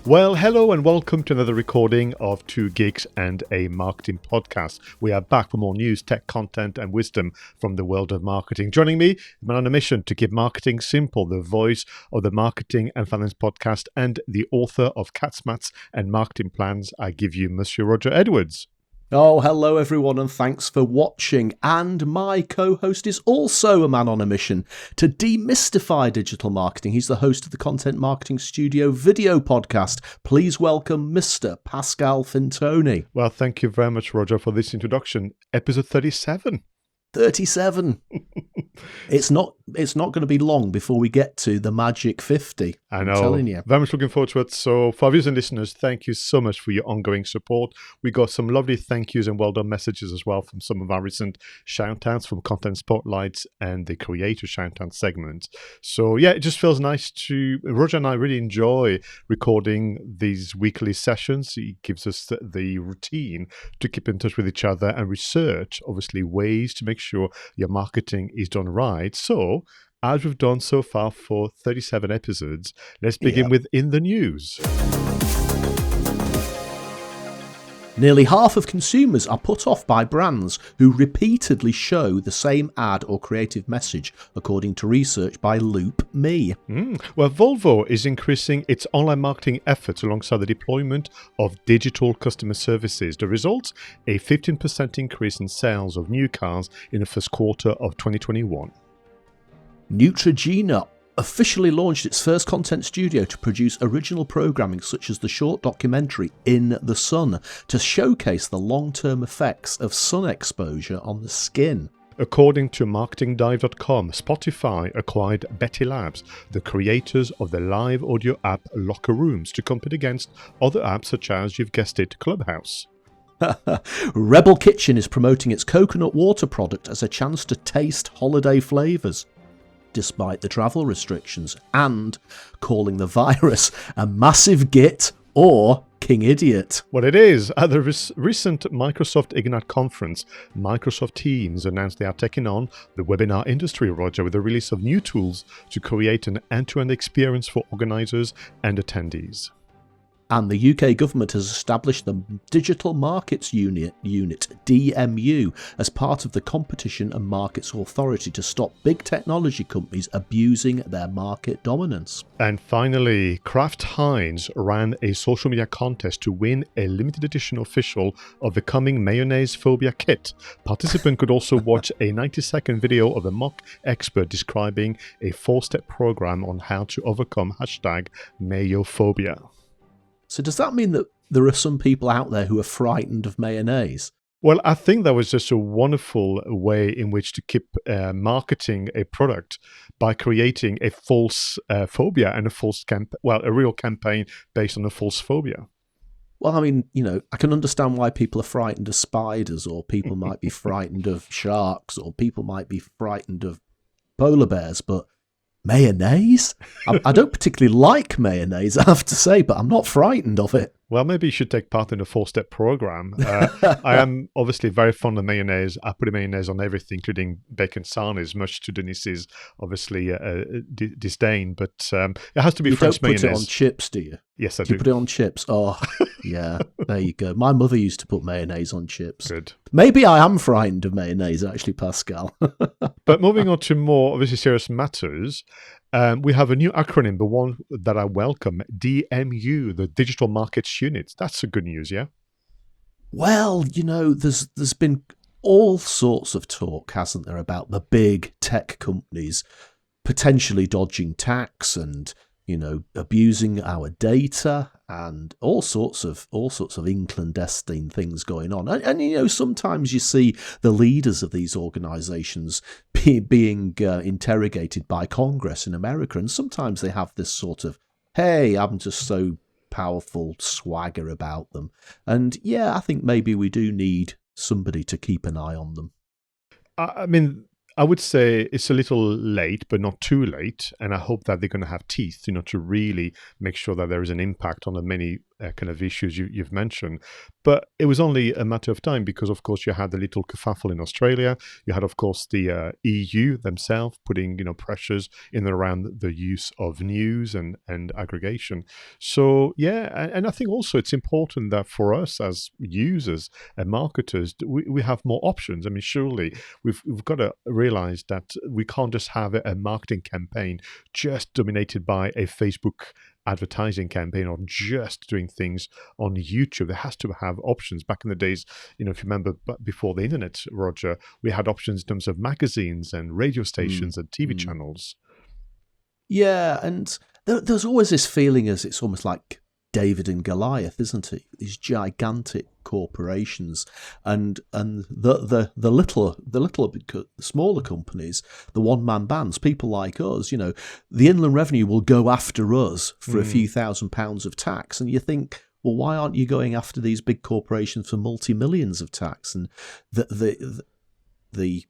Well, hello and welcome to another recording of Two Geeks and a Marketing Podcast. We are back for more news, tech content and wisdom from the world of marketing. Joining me, I'm on a mission to keep marketing simple, the voice of the Marketing and Finance Podcast and the author of 𝗏𝗲 and Marketing Plans. I give you Monsieur Roger Edwards. Oh, hello everyone and thanks for watching. And my co-host is also a man on a mission to demystify digital marketing. He's the host of the Content Marketing Studio video podcast. Please welcome Mr. Pascal Fintoni. Well, thank you very much, Roger, for this introduction. Episode 37. 37. It's not going to be long before we get to the magic 50. I know. I'm telling you. Very much looking forward to it. So for our viewers and listeners, thank you so much for your ongoing support. We got some lovely thank yous and well done messages as well from some of our recent shout outs from Content Spotlights and the Creator Shout Out segment. So yeah, it just feels nice to, Roger and I really enjoy recording these weekly sessions. It gives us the routine to keep in touch with each other and research, obviously, ways to make sure your marketing is done right. So, as we've done so far for 37 episodes, let's begin with In the News. Nearly half of consumers are put off by brands who repeatedly show the same ad or creative message, according to research by 𝗓𝗵𝗲. Well, Volvo is increasing its online marketing efforts alongside the deployment of digital customer services. The result? A 15% increase in sales of new cars in the first quarter of 2021. 𝗪𝗓𝗔 officially launched its first content studio to produce original programming such as the short documentary In the Sun to showcase the long-term effects of sun exposure on the skin. According to marketingdive.com, Spotify acquired Betty Labs, the creators of the live audio app Locker Rooms, to compete against other apps such as, you've guessed it, Clubhouse. Rebel Kitchen is promoting its coconut water product as a chance to taste holiday flavours, despite the travel restrictions, and calling the virus a massive git or king idiot. Well, it is. At the recent Microsoft Ignite conference, Microsoft Teams announced they are taking on the webinar industry, Roger, with the release of new tools to create an end-to-end experience for organisers and attendees. And the UK government has established the Digital Markets Unit, DMU, as part of the Competition and Markets Authority to stop big technology companies abusing their market dominance. And finally, Kraft Heinz ran a social media contest to win a limited edition official of the coming mayonnaise phobia kit. Participants could also watch a 90-second video of a mock expert describing a 4-step program on how to overcome #mayophobia. So does that mean that there are some people out there who are frightened of mayonnaise? Well, I think that was just a wonderful way in which to keep marketing a product by creating a false phobia and a real campaign based on a false phobia. Well, I mean, I can understand why people are frightened of spiders, or people might be frightened of sharks, or people might be frightened of polar bears, but mayonnaise? I don't particularly like mayonnaise, I have to say, but I'm not frightened of it. Well, maybe you should take part in a 4-step program. I am obviously very fond of mayonnaise. I put mayonnaise on everything, including bacon sarnies, much to Denise's obviously disdain. But it has to be French mayonnaise. You don't put it on chips, do you? Yes, I do. Do you put it on chips? Oh, yeah, there you go. My mother used to put mayonnaise on chips. Good. Maybe I am frightened of mayonnaise, actually, Pascal. But moving on to more obviously serious matters, we have a new acronym, the one that I welcome, DMU, the Digital Markets Unit. That's a good news, yeah? Well, there's been all sorts of talk, hasn't there, about the big tech companies potentially dodging tax and, abusing our data and all sorts of clandestine things going on. And sometimes you see the leaders of these organizations being interrogated by Congress in America, and sometimes they have this sort of, hey, I'm just so powerful swagger about them. And yeah, I think maybe we do need somebody to keep an eye on them. I mean, I would say it's a little late, but not too late. And I hope that they're going to have teeth, to really make sure that there is an impact on the many kind of issues you've mentioned. But it was only a matter of time because, of course, you had the little kerfuffle in Australia. You had, of course, the EU themselves putting, pressures in and around the use of news and aggregation. So, yeah, and I think also it's important that for us as users and marketers, we have more options. I mean, surely we've got to realize that we can't just have a marketing campaign just dominated by a Facebook advertising campaign or just doing things on YouTube. There has to have options. Back in the days, if you remember before the internet, Roger, we had options in terms of magazines and radio stations and TV channels. Yeah, and there's always this feeling as it's almost like David and Goliath, isn't it? These gigantic corporations and the smaller companies, the one-man bands, people like us, the Inland Revenue will go after us for a few £1,000s of tax, and you think, well, why aren't you going after these big corporations for multi-millions of tax? And the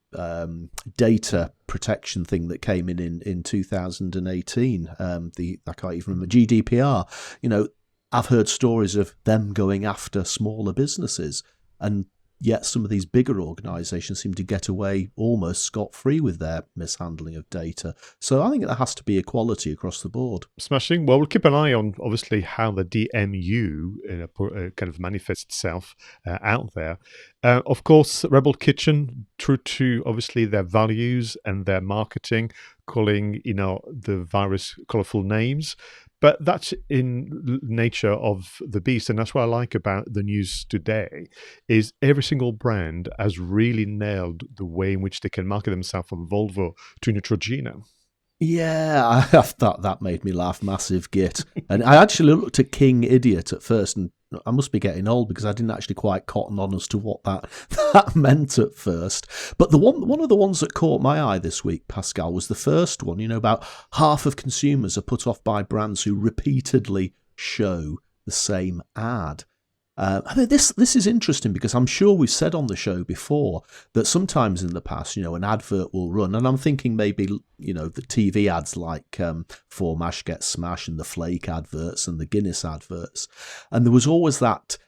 data protection thing that came in 2018, I can't even remember, GDPR, I've heard stories of them going after smaller businesses, and yet some of these bigger organisations seem to get away almost scot-free with their mishandling of data. So I think there has to be equality across the board. Smashing. Well, we'll keep an eye on, obviously, how the DMU kind of manifests itself out there. Of course, Rebel Kitchen, true to, obviously, their values and their marketing, calling, the virus colourful names. But that's in nature of the beast. And that's what I like about the news today, is every single brand has really nailed the way in which they can market themselves, from Volvo to Neutrogena. Yeah, I thought that made me laugh, massive git. And I actually looked at King Idiot at first, and I must be getting old because I didn't actually quite cotton on as to what that meant at first. But one of the ones that caught my eye this week, Pascal, was the first one. About half of consumers are put off by brands who repeatedly show the same ad. I mean, this is interesting because I'm sure we've said on the show before that sometimes in the past, an advert will run, and I'm thinking maybe, the TV ads like For Mash Get Smash and the Flake adverts and the Guinness adverts. And there was always that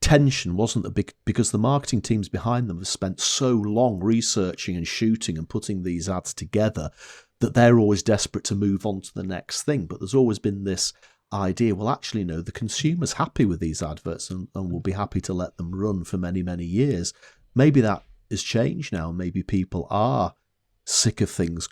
tension, wasn't there? Because the marketing teams behind them have spent so long researching and shooting and putting these ads together that they're always desperate to move on to the next thing. But there's always been this idea, well, actually, no, the consumer's happy with these adverts and will be happy to let them run for many, many years. Maybe that has changed now. Maybe people are sick of things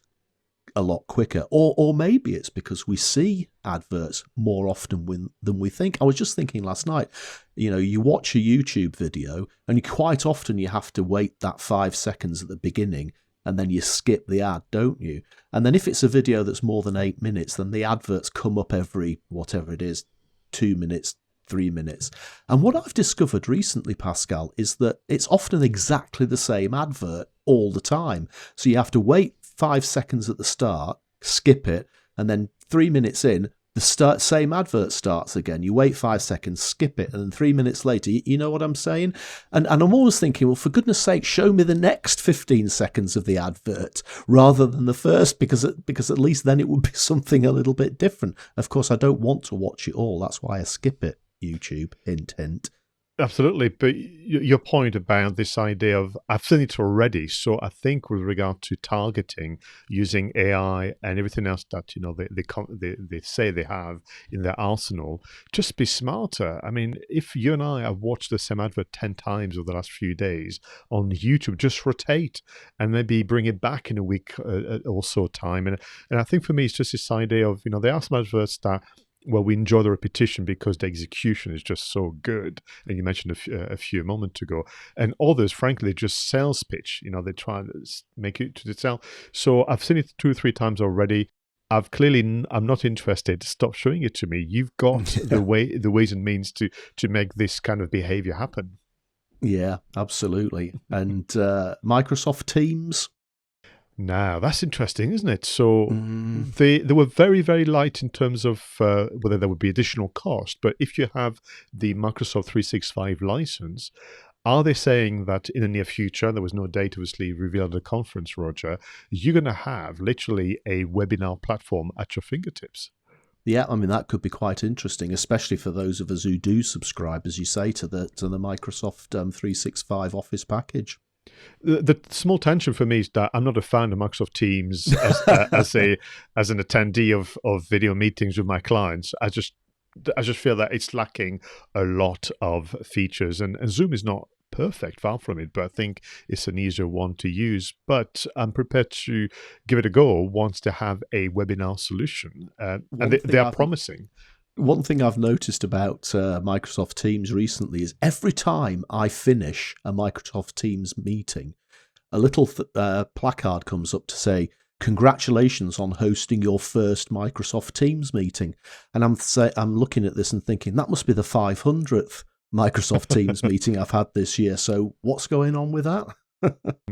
a lot quicker. Or maybe it's because we see adverts more often than we think. I was just thinking last night, you watch a YouTube video and quite often you have to wait that 5 seconds at the beginning, and then you skip the ad, don't you? And then if it's a video that's more than 8 minutes, then the adverts come up every, whatever it is, 2 minutes, 3 minutes. And what I've discovered recently, Pascal, is that it's often exactly the same advert all the time. So you have to wait 5 seconds at the start, skip it, and then 3 minutes in, the same advert starts again. You wait 5 seconds, skip it, and then 3 minutes later, you know what I'm saying? And I'm always thinking, well, for goodness sake, show me the next 15 seconds of the advert rather than the first, because at least then it would be something a little bit different. Of course, I don't want to watch it all. That's why I skip it, YouTube, hint, hint. Absolutely. But your point about this idea of, I've seen it already. So I think with regard to targeting using AI and everything else that, they say they have in their arsenal, just be smarter. I mean, if you and I have watched the same advert 10 times over the last few days on YouTube, just rotate and maybe bring it back in a week or so time. And I think for me, it's just this idea of, there are some adverts that, well, we enjoy the repetition because the execution is just so good. And you mentioned a few a moment ago. And others, frankly, just sales pitch. They try to make it to sell. So I've seen it 2 or 3 times already. I'm not interested. Stop showing it to me. You've got the ways and means to make this kind of behavior happen. Yeah, absolutely. And Microsoft Teams. Now, that's interesting, isn't it? So they were very, very light in terms of whether there would be additional cost. But if you have the Microsoft 365 license, are they saying that in the near future, there was no date obviously revealed at the conference, Roger, you're going to have literally a webinar platform at your fingertips? Yeah, I mean, that could be quite interesting, especially for those of us who do subscribe, as you say, to the Microsoft 365 Office package. The small tension for me is that I'm not a fan of Microsoft Teams as an attendee of video meetings with my clients. I just feel that it's lacking a lot of features, and Zoom is not perfect, far from it, but I think it's an easier one to use. But I'm prepared to give it a go once they have a webinar solution, and they are promising. One thing I've noticed about Microsoft Teams recently is every time I finish a Microsoft Teams meeting, a little placard comes up to say, "Congratulations on hosting your first Microsoft Teams meeting." And I'm looking at this and thinking, that must be the 500th Microsoft Teams meeting I've had this year. So what's going on with that?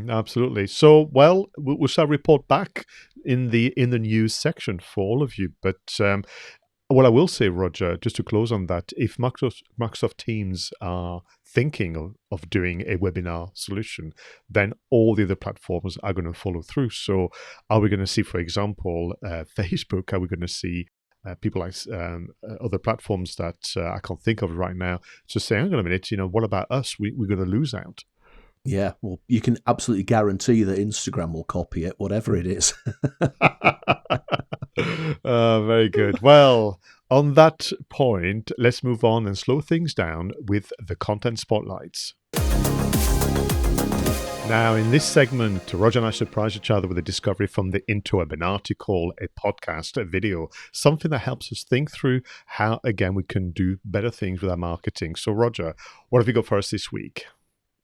Absolutely. So, well, we shall report back in the news section for all of you. But what I will say, Roger, just to close on that, if Microsoft Teams are thinking of doing a webinar solution, then all the other platforms are going to follow through. So are we going to see, for example, Facebook? Are we going to see people like other platforms that I can't think of right now just saying, hang on a minute, what about us? We're going to lose out. Yeah, well, you can absolutely guarantee that Instagram will copy it, whatever it is. Very good. Well, on that point, let's move on and slow things down with the content spotlights. Now, in this segment, Roger and I surprise each other with a discovery from the interweb, an article, a podcast, a video, something that helps us think through how, again, we can do better things with our marketing. So, Roger, what have you got for us this week?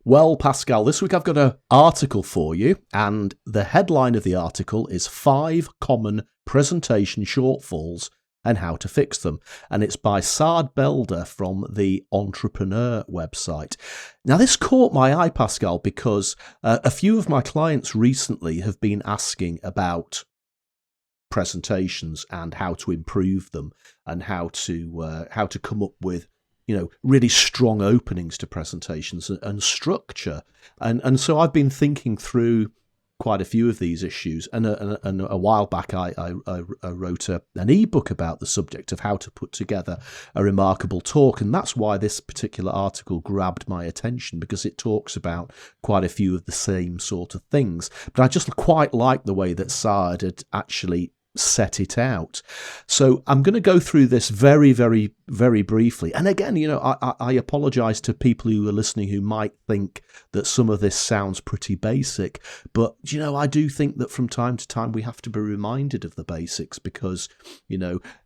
Well, Pascal, this week I've got an article for you, and the headline of the article is 5 Common Presentation Shortfalls and How to Fix Them. And it's by 𝗧𝗵𝗲 from the Entrepreneur website. Now, this caught my eye, Pascal, because a few of my clients recently have been asking about presentations and how to improve them and how to come up with really strong openings to presentations and structure. And so I've been thinking through quite a few of these issues. And a while back, I wrote an ebook about the subject of how to put together a remarkable talk. And that's why this particular article grabbed my attention, because it talks about quite a few of the same sort of things. But I just quite like the way that 𝗧𝗵𝗲 had actually set it out. So I'm going to go through this very, very, very briefly. And again, I apologize to people who are listening who might think that some of this sounds pretty basic, but I do think that from time to time we have to be reminded of the basics, because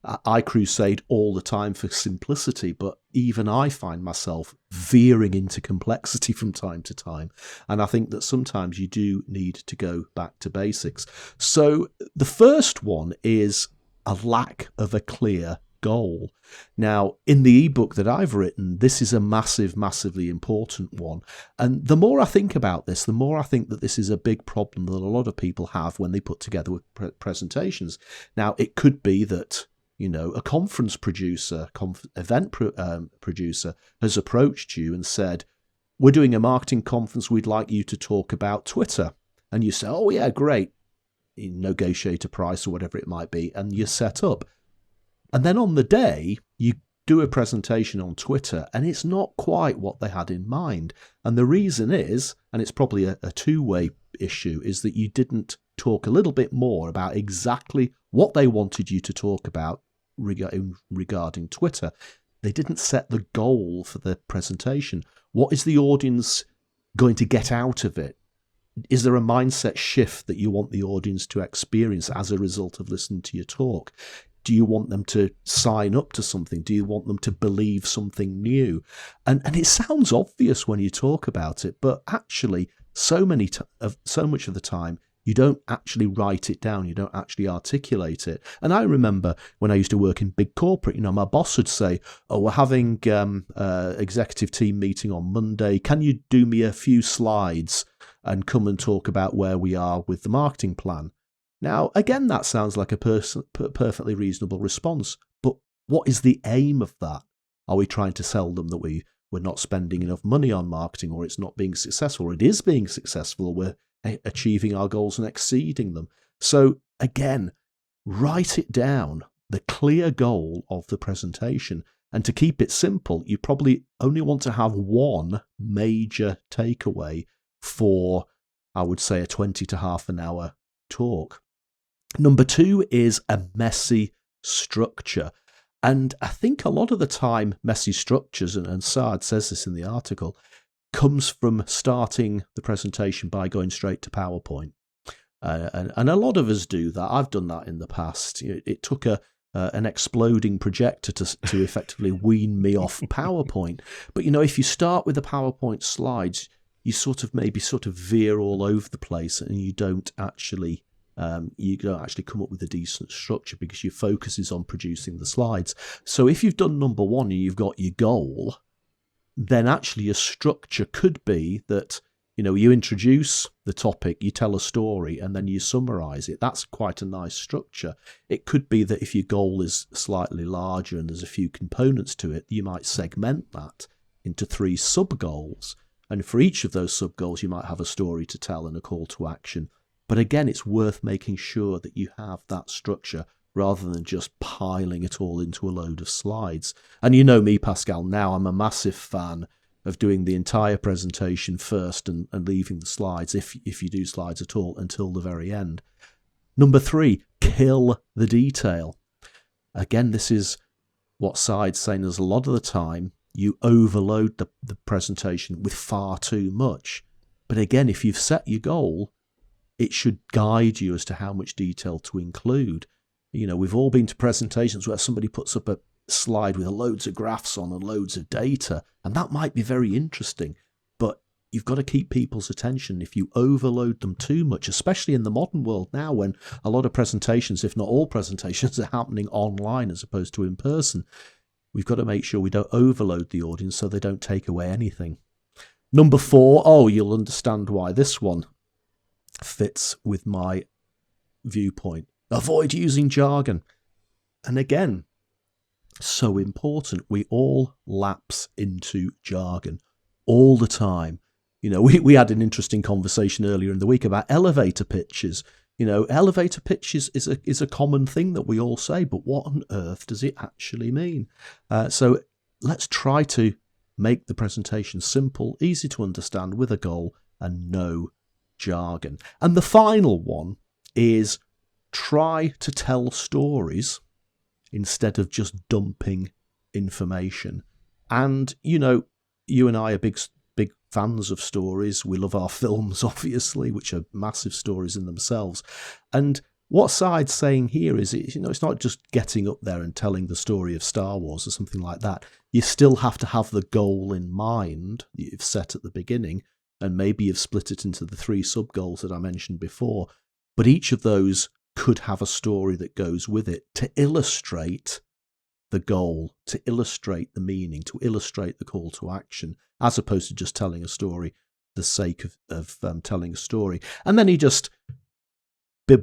I crusade all the time for simplicity, but even I find myself veering into complexity from time to time. And I think that sometimes you do need to go back to basics. So the first one is a lack of a clear goal. Now, in the ebook that I've written, this is a massively important one. And the more I think about this, the more I think that this is a big problem that a lot of people have when they put together presentations. Now, it could be that a conference producer, event producer has approached you and said, "We're doing a marketing conference. We'd like you to talk about Twitter." And you say, "Oh, yeah, great." You negotiate a price or whatever it might be, and you're set up. And then on the day, you do a presentation on Twitter, and it's not quite what they had in mind. And the reason is, and it's probably a two-way issue, is that you didn't talk a little bit more about exactly what they wanted you to talk about regarding Twitter. They didn't set the goal for the presentation. What is the audience going to get out of it? Is there a mindset shift that you want the audience to experience as a result of listening to your talk? Do you want them to sign up to something? Do you want them to believe something new? And it sounds obvious when you talk about it, but actually so much of the time, you don't actually write it down. You don't actually articulate it. And I remember when I used to work in big corporate, my boss would say, "Oh, we're having executive team meeting on Monday. Can you do me a few slides and come and talk about where we are with the marketing plan?" Now, again, that sounds like a perfectly reasonable response. But what is the aim of that? Are we trying to sell them that we're not spending enough money on marketing, or it's not being successful, or it is being successful, or we're achieving our goals and exceeding them? So again, write it down. the clear goal of the presentation. And to keep it simple, you probably only want to have one major takeaway for, I would say, a 20 to half an hour talk. Number 2 is a messy structure. And I think a lot of the time, messy structures, and 𝗏 says this in the article, comes from starting the presentation by going straight to PowerPoint. And a lot of us do that. I've done that in the past. It took an exploding projector to effectively wean me off PowerPoint. But, if you start with the PowerPoint slides, you maybe veer all over the place, and you don't actually come up with a decent structure because your focus is on producing the slides. So if you've done number 1 and you've got your goal, then actually your structure could be that, you introduce the topic, you tell a story, and then you summarize it. That's quite a nice structure. It could be that if your goal is slightly larger and there's a few components to it, you might segment that into 3 sub-goals. And for each of those sub-goals, you might have a story to tell and a call to action. But again, it's worth making sure that you have that structure rather than just piling it all into a load of slides. And you know me, Pascal, now I'm a massive fan of doing the entire presentation first and leaving the slides, if you do slides at all, until the very end. Number 3, kill the detail. Again, this is what 𝗏's saying is a lot of the time you overload the presentation with far too much. But again, if you've set your goal, it should guide you as to how much detail to include. We've all been to presentations where somebody puts up a slide with loads of graphs on and loads of data, and that might be very interesting, but you've got to keep people's attention. If you overload them too much, especially in the modern world now when a lot of presentations, if not all presentations, are happening online as opposed to in person, we've got to make sure we don't overload the audience so they don't take away anything. Number 4, you'll understand why this one fits with my viewpoint. Avoid using jargon. And again, so important. We all lapse into jargon all the time. We had an interesting conversation earlier in the week about elevator pitches. Elevator pitches is a common thing that we all say, but what on earth does it actually mean? So let's try to make the presentation simple, easy to understand, with a goal, and no jargon. And the final one is try to tell stories instead of just dumping information. And, you and I are big fans of stories. We love our films, obviously, which are massive stories in themselves. And what 𝗏's saying here is, it's not just getting up there and telling the story of Star Wars or something like that. You still have to have the goal in mind that you've set at the beginning, and maybe you've split it into the 3 sub-goals that I mentioned before. But each of those could have a story that goes with it to illustrate the goal, to illustrate the meaning, to illustrate the call to action, as opposed to just telling a story for the sake of telling a story. And then he just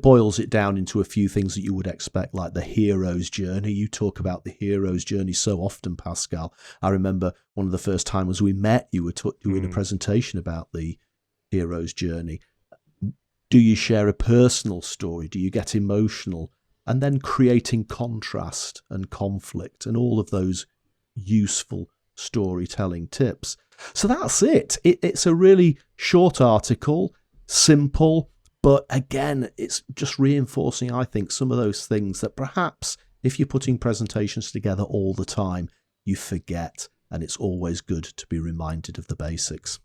boils it down into a few things that you would expect, like the hero's journey. You talk about the hero's journey so often, Pascal. I remember one of the first times we met, you were doing a presentation about the hero's journey. Do you share a personal story? Do you get emotional? And then creating contrast and conflict and all of those useful storytelling tips. So that's it. It's a really short article, simple, but again, it's just reinforcing, I think, some of those things that perhaps if you're putting presentations together all the time, you forget, and it's always good to be reminded of the basics.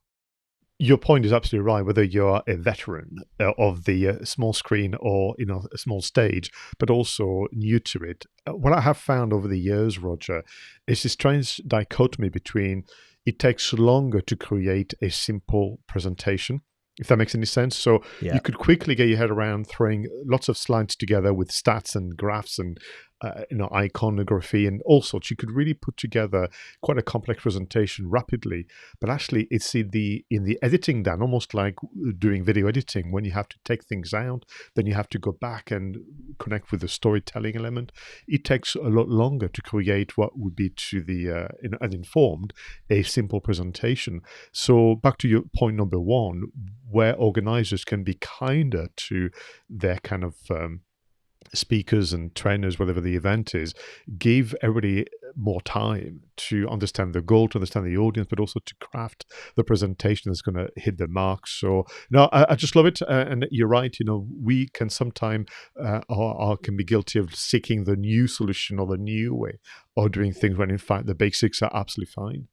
Your point is absolutely right, whether you're a veteran of the small screen or a small stage, but also new to it. What I have found over the years, Roger, is this strange dichotomy between it takes longer to create a simple presentation, if that makes any sense. So you could quickly get your head around throwing lots of slides together with stats and graphs and iconography and all sorts. You could really put together quite a complex presentation rapidly, but actually it's in the editing down, almost like doing video editing, when you have to take things out, then you have to go back and connect with the storytelling element. It takes a lot longer to create what would be to the uninformed a simple presentation. So back to your point number 1, where organizers can be kinder to their kind of speakers and trainers, whatever the event is, give everybody more time to understand the goal, to understand the audience, but also to craft the presentation that's going to hit the mark. So, no, I just love it. And you're right. We can sometimes or can be guilty of seeking the new solution or the new way of doing things when in fact the basics are absolutely fine.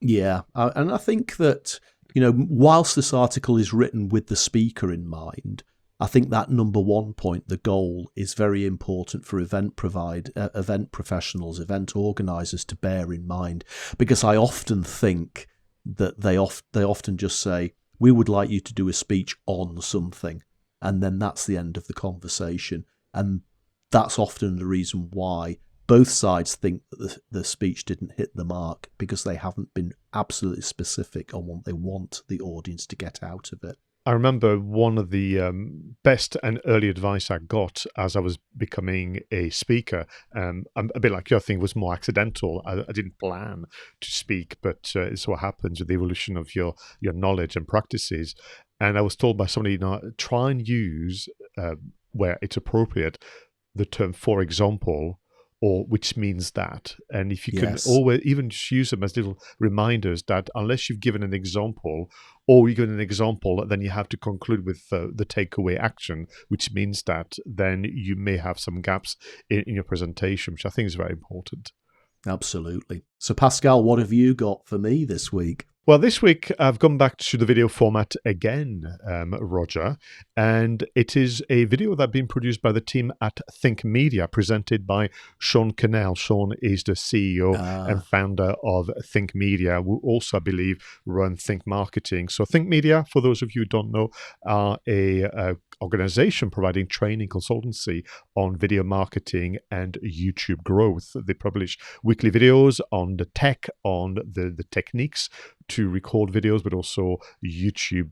Yeah. And I think that, whilst this article is written with the speaker in mind, I think that number one point, the goal, is very important for event professionals, event organisers to bear in mind, because I often think that they often just say, we would like you to do a speech on something, and then that's the end of the conversation. And that's often the reason why both sides think that the speech didn't hit the mark, because they haven't been absolutely specific on what they want the audience to get out of it. I remember one of the best and early advice I got as I was becoming a speaker, a bit like your thing, was more accidental. I didn't plan to speak, but it's what happens with the evolution of your knowledge and practices. And I was told by somebody, try and use, where it's appropriate, the term "for example," or which means that. And if you can always even just use them as little reminders that unless you've given an example or you give an example, then you have to conclude with the takeaway action, which means that then you may have some gaps in your presentation, which I think is very important. Absolutely. So Pascal, what have you got for me this week? Well, this week I've gone back to the video format again, Roger, and it is a video that's been produced by the team at Think Media, presented by Sean Cannell. Sean is the CEO and founder of Think Media, who also, I believe, run Think Marketing. So Think Media, for those of you who don't know, are a organization providing training consultancy on video marketing and YouTube growth. They publish weekly videos on the tech, on the techniques to record videos, but also YouTube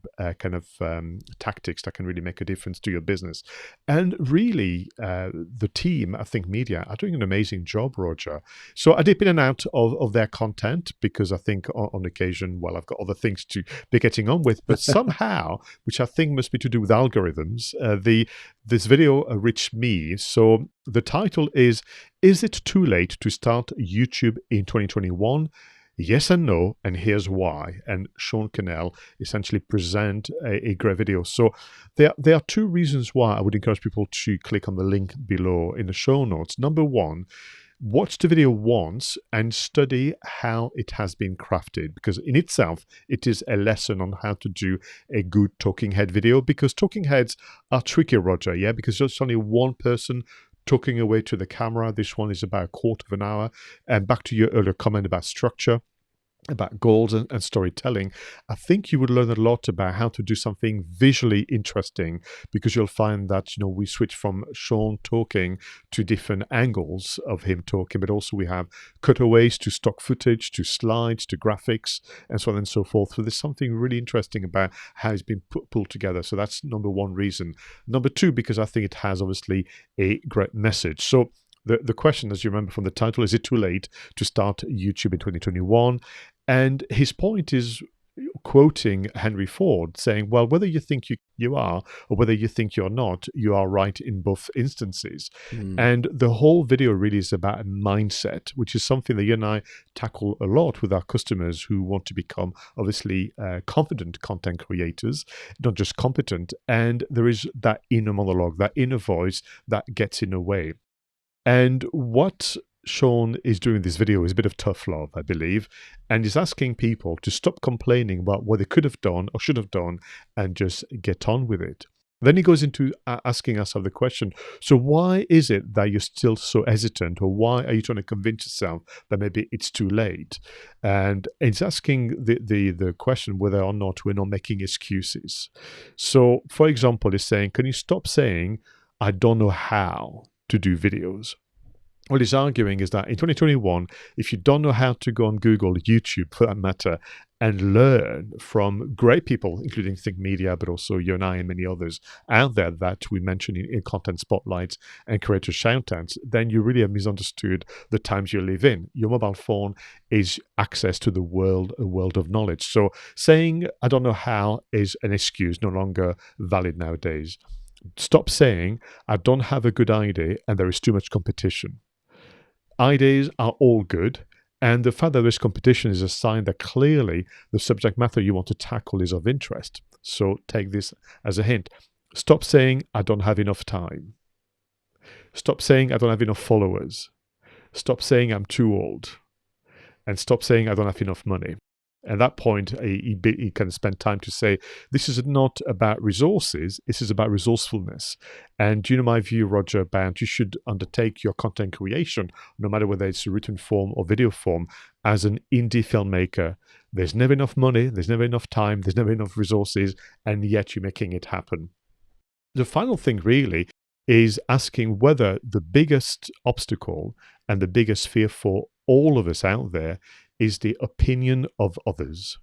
tactics that can really make a difference to your business. And really, the team, I think Media, are doing an amazing job, Roger. So I dip in and out of their content because I think on occasion, well, I've got other things to be getting on with, but somehow, which I think must be to do with algorithms, this video reached me. So the title is it too late to start YouTube in 2021? Yes and no, and here's why. And Sean Cannell essentially present a great video. So there are two reasons why I would encourage people to click on the link below in the show notes. Number one, watch the video once and study how it has been crafted, because in itself, it is a lesson on how to do a good talking head video, because talking heads are tricky, Roger, because there's only one person talking away to the camera. This one is about a quarter of an hour. And back to your earlier comment about structure, about goals and storytelling, I think you would learn a lot about how to do something visually interesting, because you'll find that, we switch from Sean talking to different angles of him talking, but also we have cutaways to stock footage, to slides, to graphics, and so on and so forth. So there's something really interesting about how it's been pulled together. So that's number one reason. Number two, because I think it has obviously a great message. So the question, as you remember from the title, is it too late to start YouTube in 2021? And his point is quoting Henry Ford, saying, well, whether you think you are or whether you think you're not, you are right in both instances. And the whole video really is about mindset, which is something that you and I tackle a lot with our customers who want to become, obviously, confident content creators, not just competent. And there is that inner monologue, that inner voice that gets in the way. And what Sean is doing in this video is a bit of tough love, I believe, and he's asking people to stop complaining about what they could have done or should have done and just get on with it. Then he goes into asking us the question, so why is it that you're still so hesitant, or why are you trying to convince yourself that maybe it's too late? And he's asking the question whether or not we're not making excuses. So, for example, he's saying, can you stop saying, I don't know how to do videos? What he's arguing is that in 2021, if you don't know how to go on Google, YouTube for that matter, and learn from great people, including Think Media, but also you and I and many others out there that we mentioned in content spotlights and creator shoutouts, then you really have misunderstood the times you live in. Your mobile phone is access to a world of knowledge. So saying, I don't know how, is an excuse, no longer valid nowadays. Stop saying, I don't have a good idea and there is too much competition. Ideas are all good, and the fact that there's competition is a sign that clearly the subject matter you want to tackle is of interest. So take this as a hint. Stop saying, I don't have enough time. Stop saying, I don't have enough followers. Stop saying, I'm too old. And stop saying, I don't have enough money. At that point, he can spend time to say, this is not about resources, this is about resourcefulness. And you know my view, Roger, about you should undertake your content creation, no matter whether it's a written form or video form, as an indie filmmaker. There's never enough money, there's never enough time, there's never enough resources, and yet you're making it happen. The final thing really is asking whether the biggest obstacle and the biggest fear for all of us out there is the opinion of others,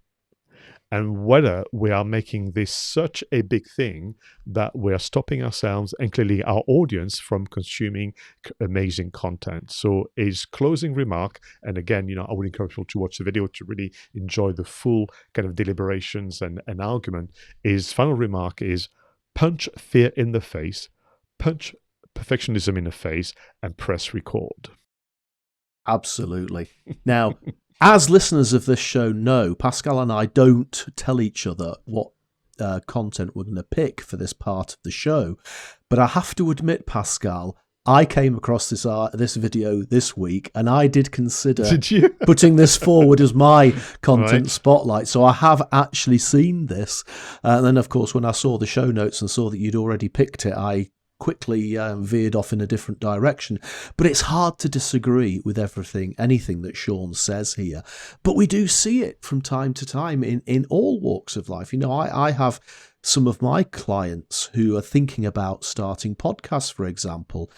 and whether we are making this such a big thing that we are stopping ourselves and clearly our audience from consuming amazing content. So his closing remark, and again, I would encourage people to watch the video to really enjoy the full kind of deliberations and argument. His final remark is, punch fear in the face, punch perfectionism in the face, and press record. Absolutely. Now, as listeners of this show know, Pascal and I don't tell each other what content we're going to pick for this part of the show. But I have to admit, Pascal, I came across this video this week, and I did consider putting this forward as my content spotlight. So I have actually seen this. And then, of course, when I saw the show notes and saw that you'd already picked it, I quickly veered off in a different direction. But it's hard to disagree with anything that Sean says here. But we do see it from time to time in all walks of life. I have some of my clients who are thinking about starting podcasts, for example.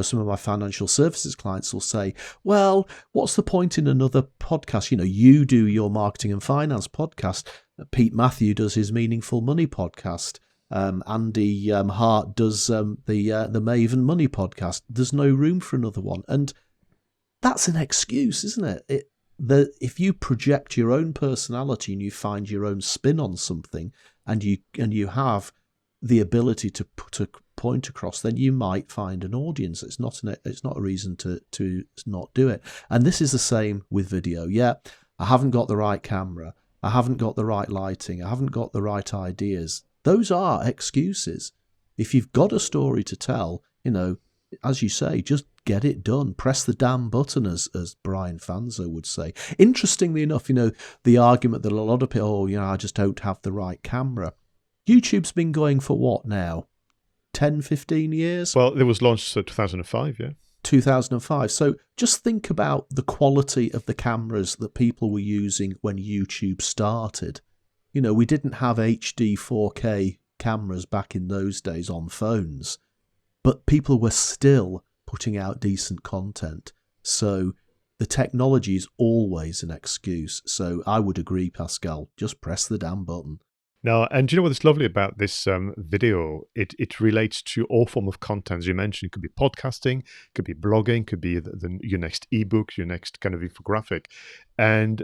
Some of my financial services clients will say, well, what's the point in another podcast? You do your marketing and finance podcast. Pete Matthew does his Meaningful Money podcast. Andy Hart does the Maven Money podcast. There's no room for another one. And that's an excuse, isn't it? If you project your own personality and you find your own spin on something, and you have the ability to put a point across, then you might find an audience. It's not a reason to not do it. And this is the same with video. Yeah, I haven't got the right camera. I haven't got the right lighting. I haven't got the right ideas. Those are excuses. If you've got a story to tell, as you say, just get it done. Press the damn button, as 𝗵𝗵𝗲 would say. Interestingly enough, the argument that a lot of people, I just don't have the right camera. YouTube's been going for what now? 10, 15 years? Well, it was launched in 2005, yeah. 2005. So just think about the quality of the cameras that people were using when YouTube started. We didn't have HD 4K cameras back in those days on phones, but people were still putting out decent content. So the technology is always an excuse. So I would agree, Pascal, just press the damn button. Now, and do you know what's lovely about this video? It relates to all form of content. As you mentioned, it could be podcasting, it could be blogging, it could be your next ebook, your next kind of infographic. And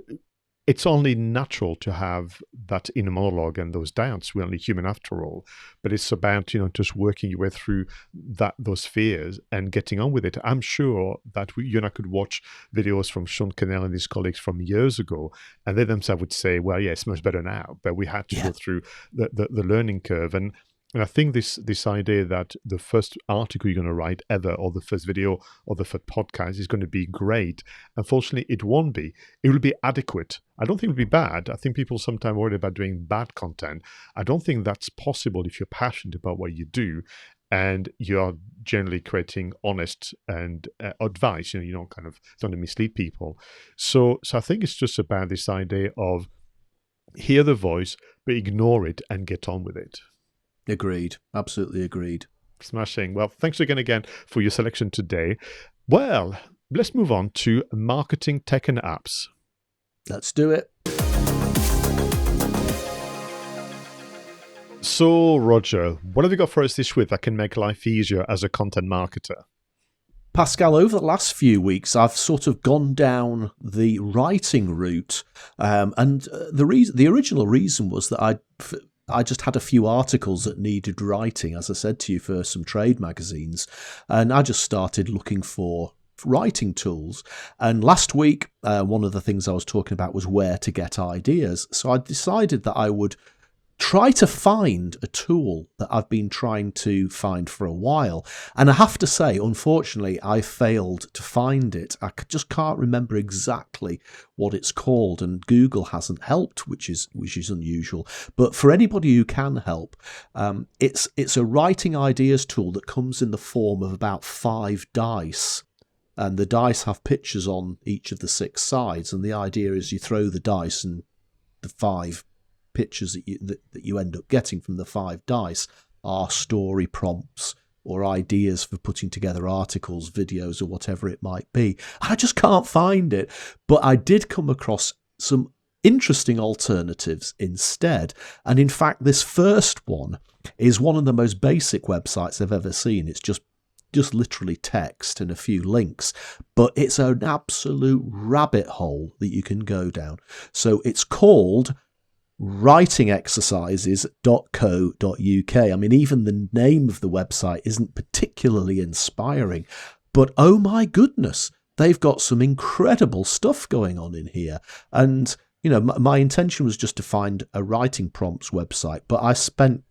it's only natural to have that inner monologue and those doubts. We're only human after all. But it's about, just working your way through those fears and getting on with it. I'm sure that you and I could watch videos from Sean Cannell and his colleagues from years ago, and they themselves would say, well, yeah, it's much better now. But we had to go through the learning curve. And I think this idea that the first article you're going to write ever, or the first video, or the first podcast is going to be great. Unfortunately, it won't be. It will be adequate. I don't think it will be bad. I think people sometimes worry about doing bad content. I don't think that's possible if you're passionate about what you do and you're generally creating honest and advice. You don't kind of don't want to mislead people. So I think it's just about this idea of hear the voice, but ignore it and get on with it. Agreed. Absolutely agreed. Smashing. Well, thanks again for your selection today. Well, let's move on to marketing, tech, and apps. Let's do it. So, Roger, what have you got for us this week that can make life easier as a content marketer? Pascal, over the last few weeks, I've sort of gone down the writing route. And the original reason was that I just had a few articles that needed writing, as I said to you, for some trade magazines, and I just started looking for writing tools. And last week, one of the things I was talking about was where to get ideas. So I decided that I would try to find a tool that I've been trying to find for a while. And I have to say, unfortunately, I failed to find it. I just can't remember exactly what it's called, and Google hasn't helped, which is unusual. But for anybody who can help, it's a writing ideas tool that comes in the form of about 5 dice. And the dice have pictures on each of the 6 sides. And the idea is you throw the dice, and the 5 pictures that you end up getting from the 5 dice are story prompts or ideas for putting together articles, videos, or whatever it might be. I just can't find it. But I did come across some interesting alternatives instead. And in fact, this first one is one of the most basic websites I've ever seen. It's just literally text and a few links, but it's an absolute rabbit hole that you can go down. So it's called writingexercises.co.uk. I mean, even the name of the website isn't particularly inspiring, but oh my goodness, they've got some incredible stuff going on in here. And you know, my intention was just to find a writing prompts website, but I spent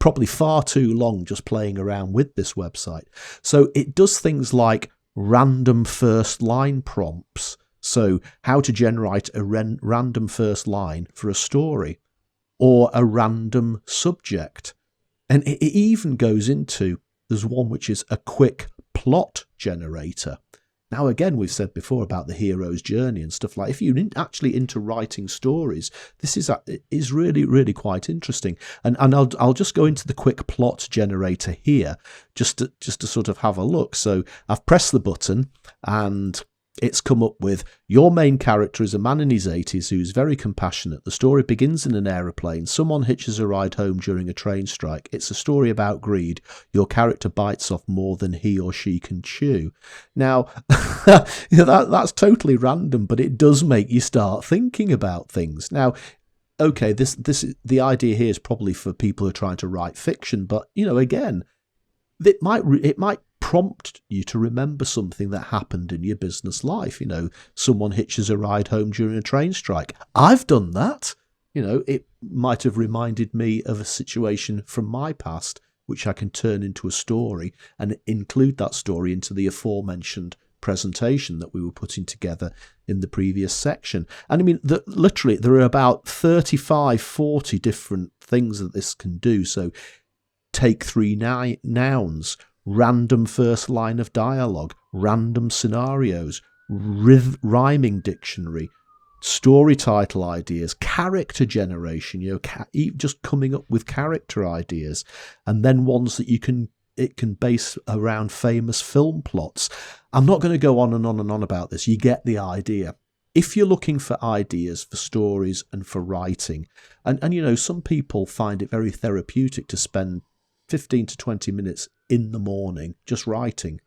probably far too long just playing around with this website. So it does things like random first line prompts. So how to generate a random first line for a story, or a random subject. And it even goes into, there's one which is a quick plot generator. Now, again, we've said before about the hero's journey and stuff like, if you're actually into writing stories, this is really, really quite interesting. And I'll just go into the quick plot generator here, just to sort of have a look. So I've pressed the button, and it's come up with, your main character is a man in his 80s who's very compassionate. The story begins in an aeroplane. Someone hitches a ride home during a train strike. It's a story about greed. Your character bites off more than he or she can chew. Now, that's totally random, but it does make you start thinking about things. Now, okay, the idea here is probably for people who are trying to write fiction, but, you know, again, it might prompt you to remember something that happened in your business life. You know, someone hitches a ride home during a train strike. I've done that. You know, it might have reminded me of a situation from my past, which I can turn into a story and include that story into the aforementioned presentation that we were putting together in the previous section. And I mean, literally, there are about 35, 40 different things that this can do. So take 3 nouns, random first line of dialogue, random scenarios, rhyming dictionary, story title ideas, character generation, you know, just coming up with character ideas, and then ones that it can base around famous film plots. I'm not going to go on and on and on about this. You get the idea. If you're looking for ideas for stories and for writing, and you know, some people find it very therapeutic to spend 15 to 20 minutes in the morning just writing.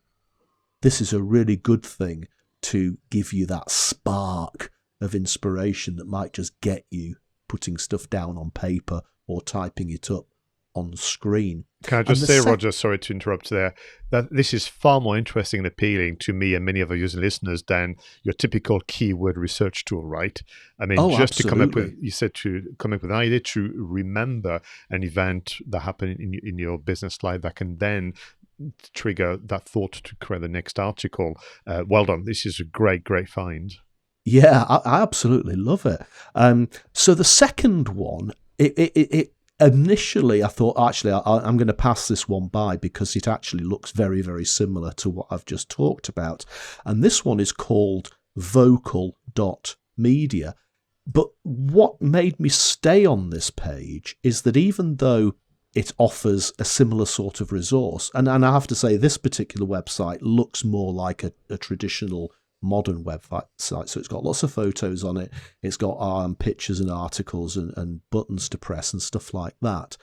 This is a really good thing to give you that spark of inspiration that might just get you putting stuff down on paper or typing it up on screen. Can I just say, Roger, sorry to interrupt there, that this is far more interesting and appealing to me and many of our user listeners than your typical keyword research tool, right? I mean, just absolutely. to come up with, you said to come up with an idea to remember an event that happened in your business life that can then trigger that thought to create the next article. Well done. This is a great, great find. Yeah, I absolutely love it. So the second one, it initially I thought, actually, I'm going to pass this one by because it actually looks very, very similar to what I've just talked about. And this one is called vocal.media. But what made me stay on this page is that even though it offers a similar sort of resource, and I have to say this particular website looks more like a traditional modern website. So it's got lots of photos on it. It's got pictures and articles and buttons to press and stuff like that.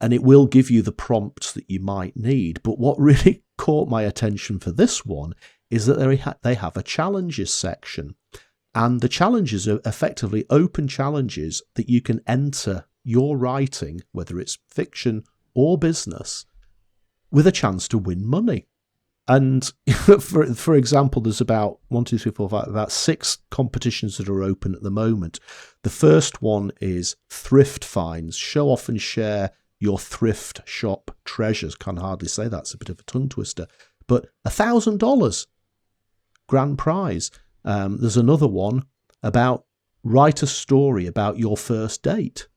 And it will give you the prompts that you might need. But what really caught my attention for this one is that they have a challenges section. And the challenges are effectively open challenges that you can enter your writing, whether it's fiction or business, with a chance to win money. And for example, there's about 6 competitions that are open at the moment. The first one is thrift finds. Show off and share your thrift shop treasures. Can hardly say that. It's a bit of a tongue twister. But $1,000 grand prize. There's another one about write a story about your first date.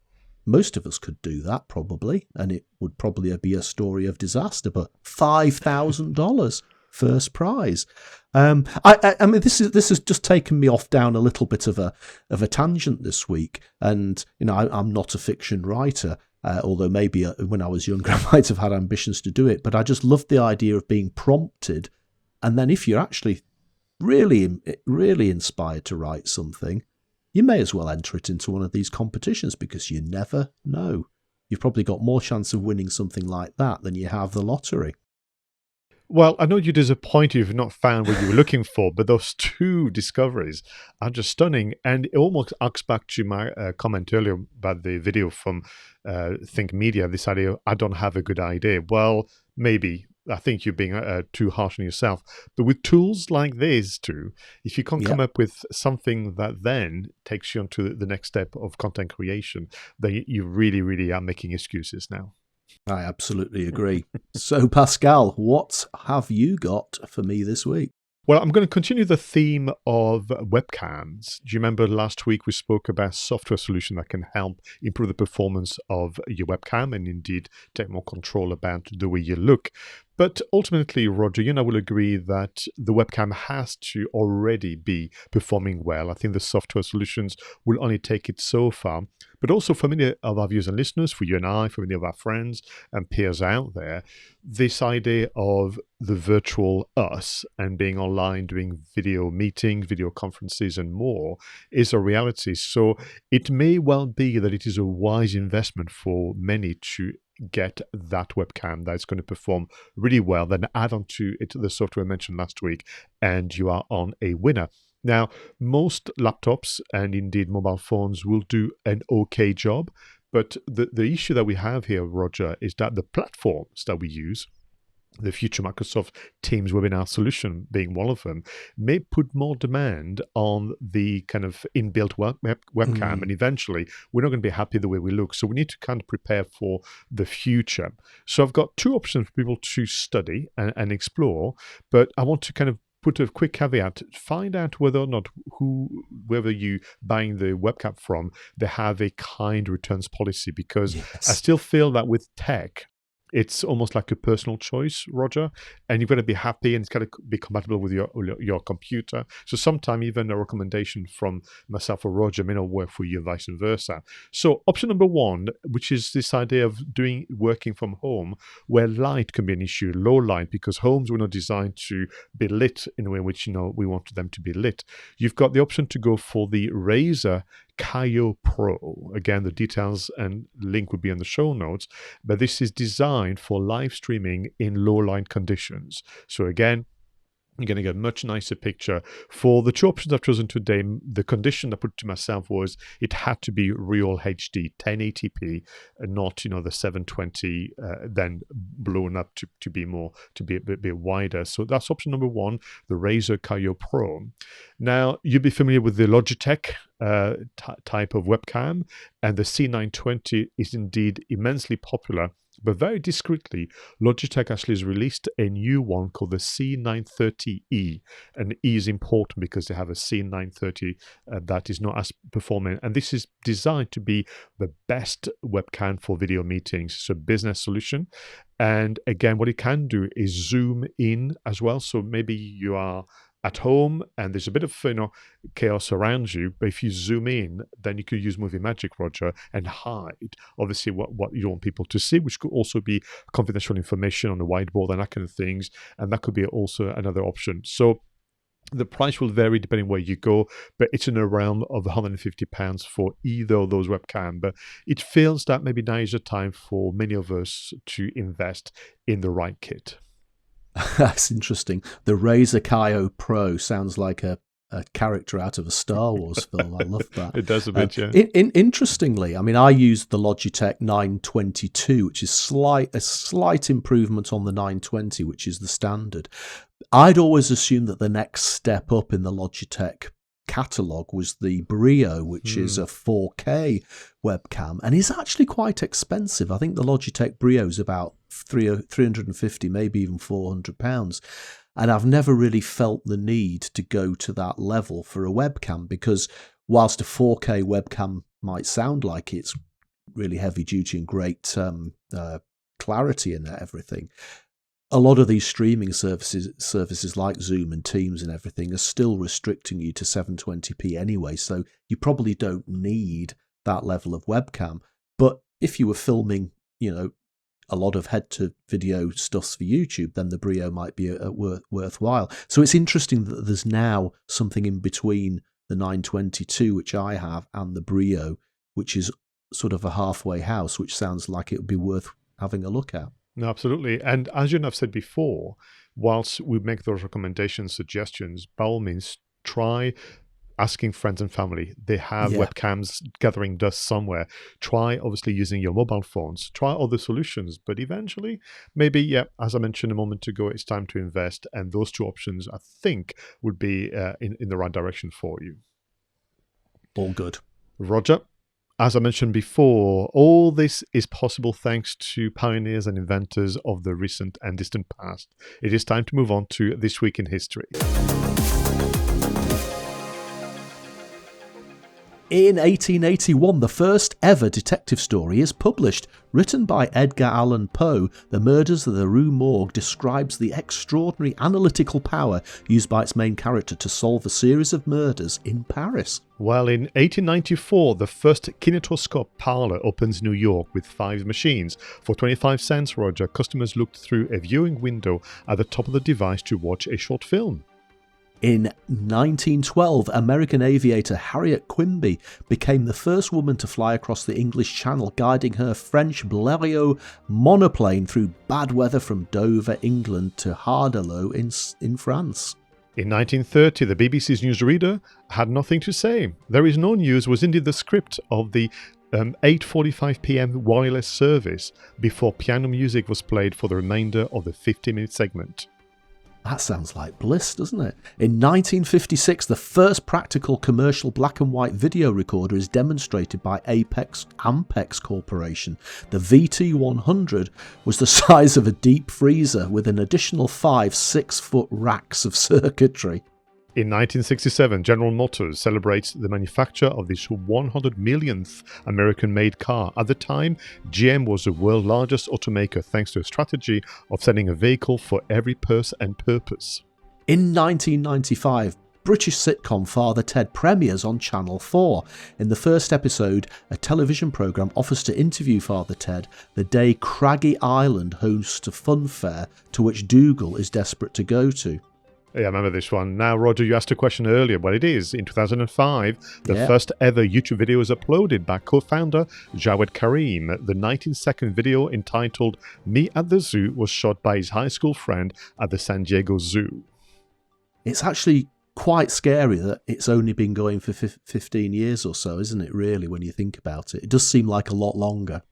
Most of us could do that probably, and it would probably be a story of disaster, but $5,000 first prize. I mean, this has just taken me off down a little bit of a tangent this week, and I'm not a fiction writer, although maybe when I was younger I might have had ambitions to do it. But I just loved the idea of being prompted, and then if you're actually really inspired to write something, you may as well enter it into one of these competitions, because you never know. You've probably got more chance of winning something like that than you have the lottery. Well, I know you're disappointed you've not found what you were looking for, but those 2 discoveries are just stunning. And it almost arcs back to my comment earlier about the video from Think Media, this idea of, I don't have a good idea. Well, maybe. I think you're being too harsh on yourself. But with tools like these two, if you can come up with something that then takes you on to the next step of content creation, then you really, really are making excuses now. I absolutely agree. So, Pascal, what have you got for me this week? Well, I'm going to continue the theme of webcams. Do you remember last week we spoke about software solution that can help improve the performance of your webcam and indeed take more control about the way you look? But ultimately, Roger, you and I will agree that the webcam has to already be performing well. I think the software solutions will only take it so far. But also for many of our viewers and listeners, for you and I, for many of our friends and peers out there, this idea of the virtual us and being online, doing video meetings, video conferences and more is a reality. So it may well be that it is a wise investment for many to get that webcam that's going to perform really well, then add on to it the software I mentioned last week, and you are on a winner. Now, most laptops and indeed mobile phones will do an okay job, but the issue that we have here, Roger, is that the platforms that we use, the future Microsoft Teams webinar solution being one of them, may put more demand on the kind of inbuilt webcam, and eventually we're not going to be happy the way we look. So we need to kind of prepare for the future. So I've got 2 options for people to study and explore, but I want to kind of put a quick caveat, find out whether or not whoever you buying the webcam from, they have a kind returns policy, because I still feel that with tech, it's almost like a personal choice, Roger, and you've got to be happy and it's got to be compatible with your computer. So sometimes even a recommendation from myself or Roger may not work for you and vice versa. So option number 1, which is this idea of working from home, where light can be an issue, low light, because homes were not designed to be lit in a way in which we want them to be lit. You've got the option to go for the 𝗧𝗵𝗲 Pro. Again, the details and link would be in the show notes, but this is designed for live streaming in low light conditions. So again, you're going to get a much nicer picture. For the 2 options I've chosen today, the condition I put to myself was it had to be real HD, 1080p, and not the 720 then blown up to be a bit wider. So that's option number 1, the 𝗧𝗵𝗲 Pro. Now you'll be familiar with the Logitech type of webcam, and the C920 is indeed immensely popular. But very discreetly, Logitech actually has released a new one called the C930E. And E is important because they have a C930 that is not as performing. And this is designed to be the best webcam for video meetings. It's a business solution. And again, what it can do is zoom in as well. So maybe you are at home and there's a bit of chaos around you, but if you zoom in, then you could use Movie Magic, Roger, and hide obviously what you want people to see, which could also be confidential information on the whiteboard and that kind of things, and that could be also another option. So the price will vary depending where you go, but it's in a realm of £150 for either of those webcams. But it feels that maybe now is the time for many of us to invest in the right kit. That's interesting. The 𝗧𝗵𝗲 Pro sounds like a a character out of a Star Wars film. I love that. It does a bit, yeah. Interestingly, I mean, I used the Logitech 922, which is a slight improvement on the 920, which is the standard. I'd always assumed that the next step up in the Logitech catalogue was the 𝗵𝗲, which is a 4K webcam, and is actually quite expensive. I think the Logitech 𝗵𝗲 is about 350, maybe even £400. And I've never really felt the need to go to that level for a webcam, because whilst a 4K webcam might sound like it's really heavy duty and great clarity and everything, a lot of these streaming services like Zoom and Teams and everything are still restricting you to 720p anyway, so you probably don't need that level of webcam. But if you were filming, a lot of head-to-video stuffs for YouTube, then the 𝗵𝗲 might be worthwhile. So it's interesting that there's now something in between the 922, which I have, and the 𝗵𝗲, which is sort of a halfway house, which sounds like it would be worth having a look at. No, absolutely. And as you have said before, whilst we make those recommendations, suggestions, by all means, try asking friends and family. They have webcams gathering dust somewhere. Try, obviously, using your mobile phones. Try other solutions. But eventually, maybe, as I mentioned a moment ago, it's time to invest. And those two options, I think, would be in the right direction for you. All good. Roger. As I mentioned before, all this is possible thanks to pioneers and inventors of the recent and distant past. It is time to move on to This Week in History. In 1881, the first ever detective story is published. Written by Edgar Allan Poe, The Murders of the Rue Morgue describes the extraordinary analytical power used by its main character to solve a series of murders in Paris. Well, in 1894, the first kinetoscope parlor opens in New York with 5 machines. For 25 cents, Roger, customers looked through a viewing window at the top of the device to watch a short film. In 1912, American aviator Harriet Quimby became the first woman to fly across the English Channel, guiding her French Blériot monoplane through bad weather from Dover, England to Hardelot in France. In 1930, the BBC's newsreader had nothing to say. There is no news was indeed the script of the 8:45 p.m. wireless service before piano music was played for the remainder of the 50-minute segment. That sounds like bliss, doesn't it? In 1956, the first practical commercial black and white video recorder is demonstrated by Ampex Corporation. The VT100 was the size of a deep freezer with an additional 5 6-foot racks of circuitry. In 1967, General Motors celebrates the manufacture of this 100 millionth American-made car. At the time, GM was the world's largest automaker thanks to a strategy of selling a vehicle for every purse and purpose. In 1995, British sitcom Father Ted premieres on Channel 4. In the first episode, a television programme offers to interview Father Ted the day Craggy Island hosts a fun fair to which Dougal is desperate to go to. Yeah, I remember this one. Now, Roger, you asked a question earlier. Well, it is. In 2005, the first ever YouTube video was uploaded by co-founder 𝗬𝗪𝗓𝗄𝗏. The 19-second video entitled Me at the Zoo was shot by his high school friend at the San Diego Zoo. It's actually quite scary that it's only been going for 15 years or so, isn't it, really, when you think about it? It does seem like a lot longer.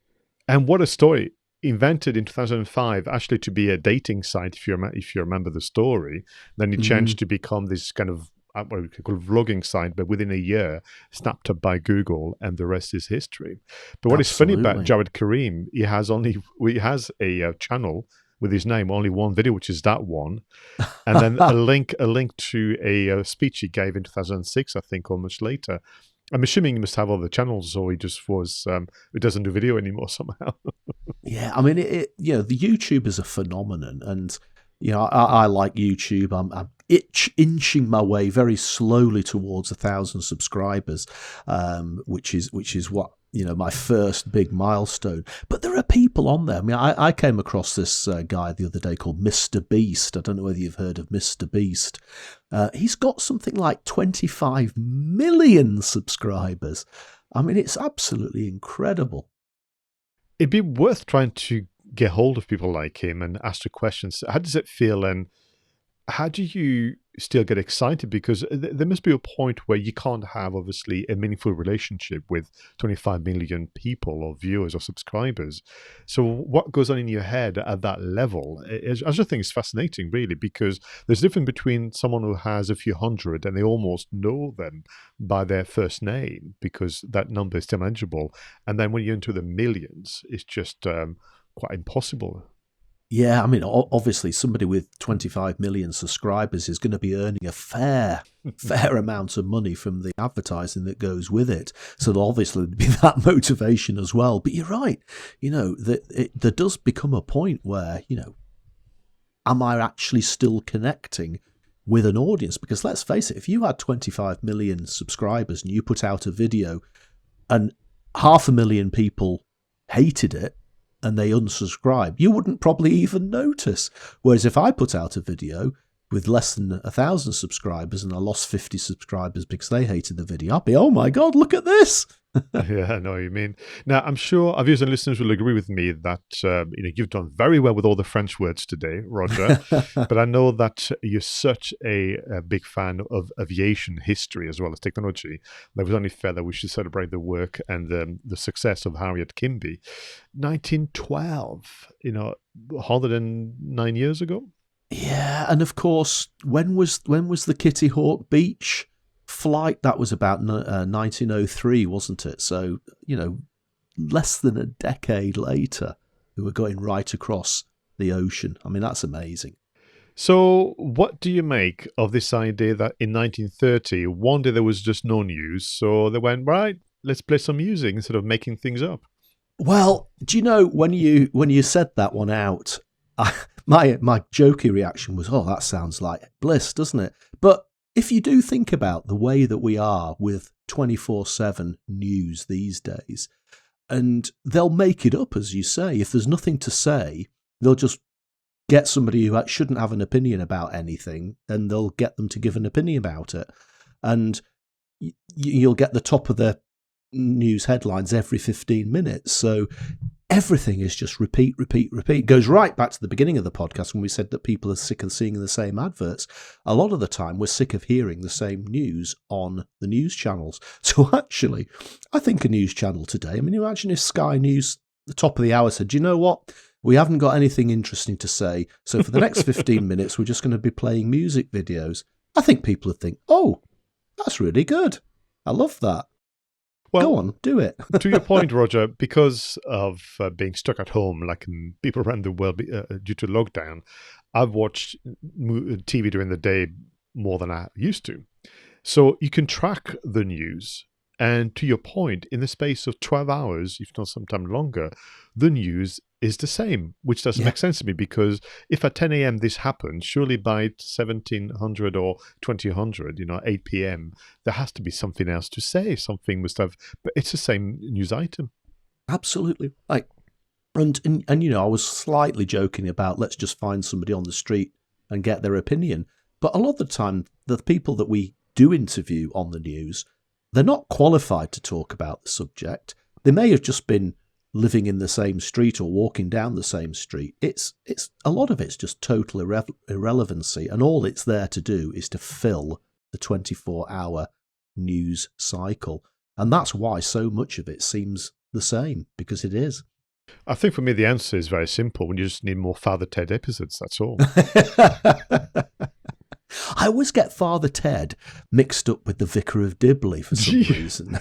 And what a story. Invented in 2005 actually to be a dating site, if you remember the story. Then it changed to become this kind of what we could call vlogging site, but within a year snapped up by Google, and the rest is history. But what is funny about 𝗬𝗪𝗓𝗏, he has a channel with his name, only one video, which is that one, and then a link to a speech he gave in 2006, I think, or much later. I'm assuming he must have other channels, or he just he doesn't do video anymore somehow. Yeah, I mean, the YouTube is a phenomenon, and I like YouTube. I'm inching my way very slowly towards 1,000 subscribers, which is what my first big milestone. But there are people on there. I mean, I came across this guy the other day called Mr. Beast. I don't know whether you've heard of Mr. Beast. He's got something like 25 million subscribers. I mean, it's absolutely incredible. It'd be worth trying to get hold of people like him and ask the questions. How does it feel, and how do you still get excited because there must be a point where you can't have, obviously, a meaningful relationship with 25 million people or viewers or subscribers. So what goes on in your head at that level? I just think it's fascinating, really, because there's a difference between someone who has a few hundred and they almost know them by their first name because that number is still manageable. And then when you're into the millions, it's just quite impossible. Yeah, I mean, obviously, somebody with 25 million subscribers is going to be earning a fair amount of money from the advertising that goes with it. So there'll obviously be that motivation as well. But you're right, there does become a point where, am I actually still connecting with an audience? Because let's face it, if you had 25 million subscribers and you put out a video and 500,000 people hated it, and they unsubscribe, you wouldn't probably even notice. Whereas if I put out a video with less than 1,000 subscribers and I lost 50 subscribers because they hated the video, I'd be, oh my God, look at this. Yeah, I know what you mean. Now, I'm sure our viewers and listeners will agree with me that you've done very well with all the French words today, Roger. But I know that you're such a big fan of aviation history as well as technology. That was only fair that we should celebrate the work and the success of 𝗏𝗏𝗃𝗵𝗵. 1912, 109 years ago. Yeah, and of course, when was the Kitty Hawk Beach flight? That was about 1903, wasn't it? So, less than a decade later, we were going right across the ocean. I mean, that's amazing. So what do you make of this idea that in 1930, one day there was just no news, so they went, right, let's play some music instead of making things up? Well, do you know, when you said that one out, my jokey reaction was, oh, that sounds like bliss, doesn't it? But if you do think about the way that we are with 24/7 news these days, and they'll make it up, as you say. If there's nothing to say, they'll just get somebody who shouldn't have an opinion about anything, and they'll get them to give an opinion about it. And you'll get the top of the news headlines every 15 minutes. So everything is just repeat. It goes right back to the beginning of the podcast when we said that people are sick of seeing the same adverts. A lot of the time we're sick of hearing the same news on the news channels. So actually, I think a news channel today, I mean, imagine if Sky News, the top of the hour, said, you know what? We haven't got anything interesting to say. So for the next 15 minutes, we're just going to be playing music videos. I think people would think, oh, that's really good. I love that. Well, go on, do it. To your point, Roger, because of being stuck at home, like people around the world due to lockdown, I've watched TV during the day more than I used to. So you can track the news. And to your point, in the space of 12 hours, if not sometime longer, the news is the same, which doesn't make sense to me, because if at 10 a.m. this happened, surely by 1700 or 2000, 8 p.m., there has to be something else to say. Something must have, but it's the same news item. Absolutely. And I was slightly joking about let's just find somebody on the street and get their opinion. But a lot of the time, the people that we do interview on the news, they're not qualified to talk about the subject. They may have just been living in the same street or walking down the same street. It's a lot of it's just total irrelevancy, and all it's there to do is to fill the 24-hour news cycle. And that's why so much of it seems the same, because it is. I think for me the answer is very simple. When you just need more Father Ted episodes, that's all. I always get Father Ted mixed up with the Vicar of Dibley for some reason.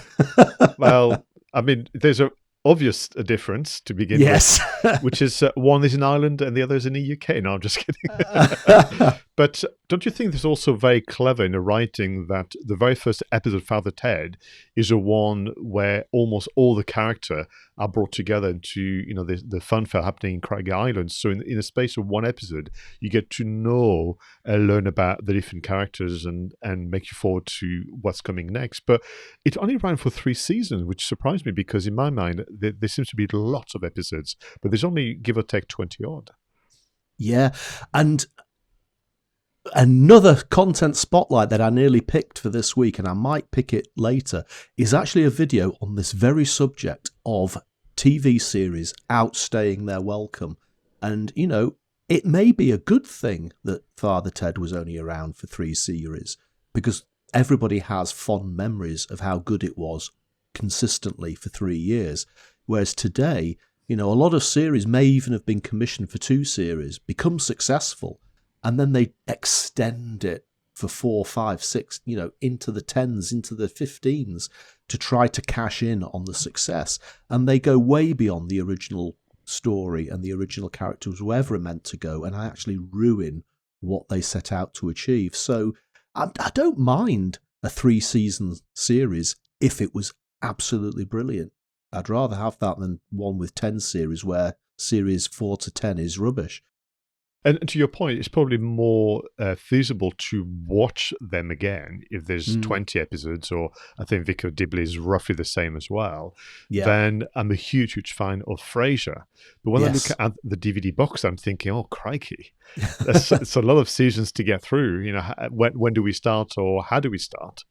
Well, I mean, there's an obvious difference to begin with, which is one is in Ireland and the other is in the UK. No, I'm just kidding. But don't you think it's also very clever in the writing that the very first episode of Father Ted is a one where almost all the character are brought together into, the funfair happening in Craggy Island. So in a space of one episode, you get to know and learn about the different characters and make you forward to what's coming next. But it only ran for 3 seasons, which surprised me, because in my mind, there seems to be lots of episodes, but there's only give or take 20 odd. Yeah. And another content spotlight that I nearly picked for this week, and I might pick it later, is actually a video on this very subject of TV series outstaying their welcome. And, it may be a good thing that Father Ted was only around for 3 series, because everybody has fond memories of how good it was consistently for 3 years. Whereas today, a lot of series may even have been commissioned for 2 series, become successful, and then they extend it for 4, 5, 6, into the 10s, into the 15s to try to cash in on the success. And they go way beyond the original story and the original characters were ever meant to go, and actually ruin what they set out to achieve. So I don't mind a 3-season series if it was absolutely brilliant. I'd rather have that than one with 10 series where series 4 to 10 is rubbish. And to your point, it's probably more feasible to watch them again if there's 20 episodes, or I think 𝗧𝗵𝗲 𝗧𝗵𝗶𝗴 is roughly the same as well. Yeah. Then I'm a huge, huge fan of 𝗓𝗏𝗄. But when I look at the DVD box, I'm thinking, oh, crikey, it's a lot of seasons to get through. When do we start, or how do we start?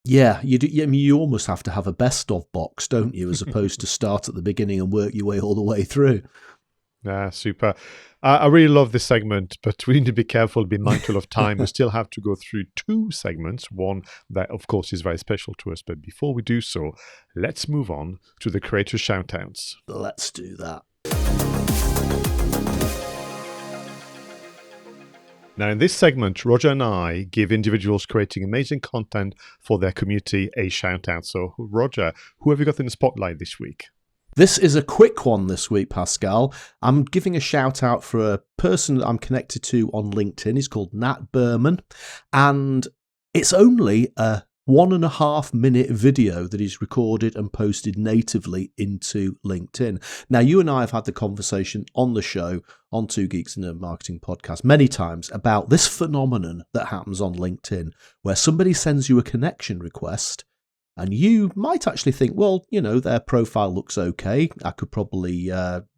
Yeah, you do. I mean, you almost have to have a best of box, don't you, as opposed to start at the beginning and work your way all the way through. Super. I really love this segment, but we need to be careful, be mindful of time. We still have to go through 2 segments, one that, of course, is very special to us. But before we do so, let's move on to the creator shoutouts. Let's do that. Now, in this segment, Roger and I give individuals creating amazing content for their community a shout out. So, Roger, who have you got in the spotlight this week? This is a quick one this week, Pascal. I'm giving a shout out for a person that I'm connected to on LinkedIn. He's called 𝗏𝗏𝗏𝗏, and it's only a 1.5 minute video that he's recorded and posted natively into LinkedIn. Now, you and I have had the conversation on the show, on Two Geeks in a Marketing podcast, many times about this phenomenon that happens on LinkedIn, where somebody sends you a connection request, and you might actually think, well, their profile looks okay. I could probably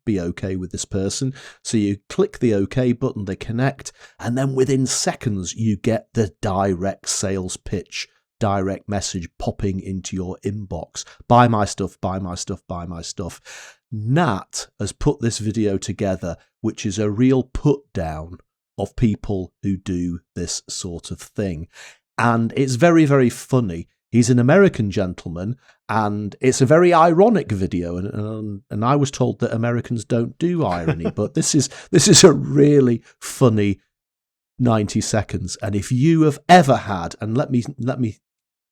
be okay with this person. So you click the OK button, they connect, and then within seconds, you get the direct sales pitch, direct message popping into your inbox. Buy my stuff, buy my stuff, buy my stuff. Nat has put this video together, which is a real put down of people who do this sort of thing. And it's very, very funny. He's an American gentleman, and it's a very ironic video. And I was told that Americans don't do irony, but this is a really funny 90 seconds. And if you have ever had, and let me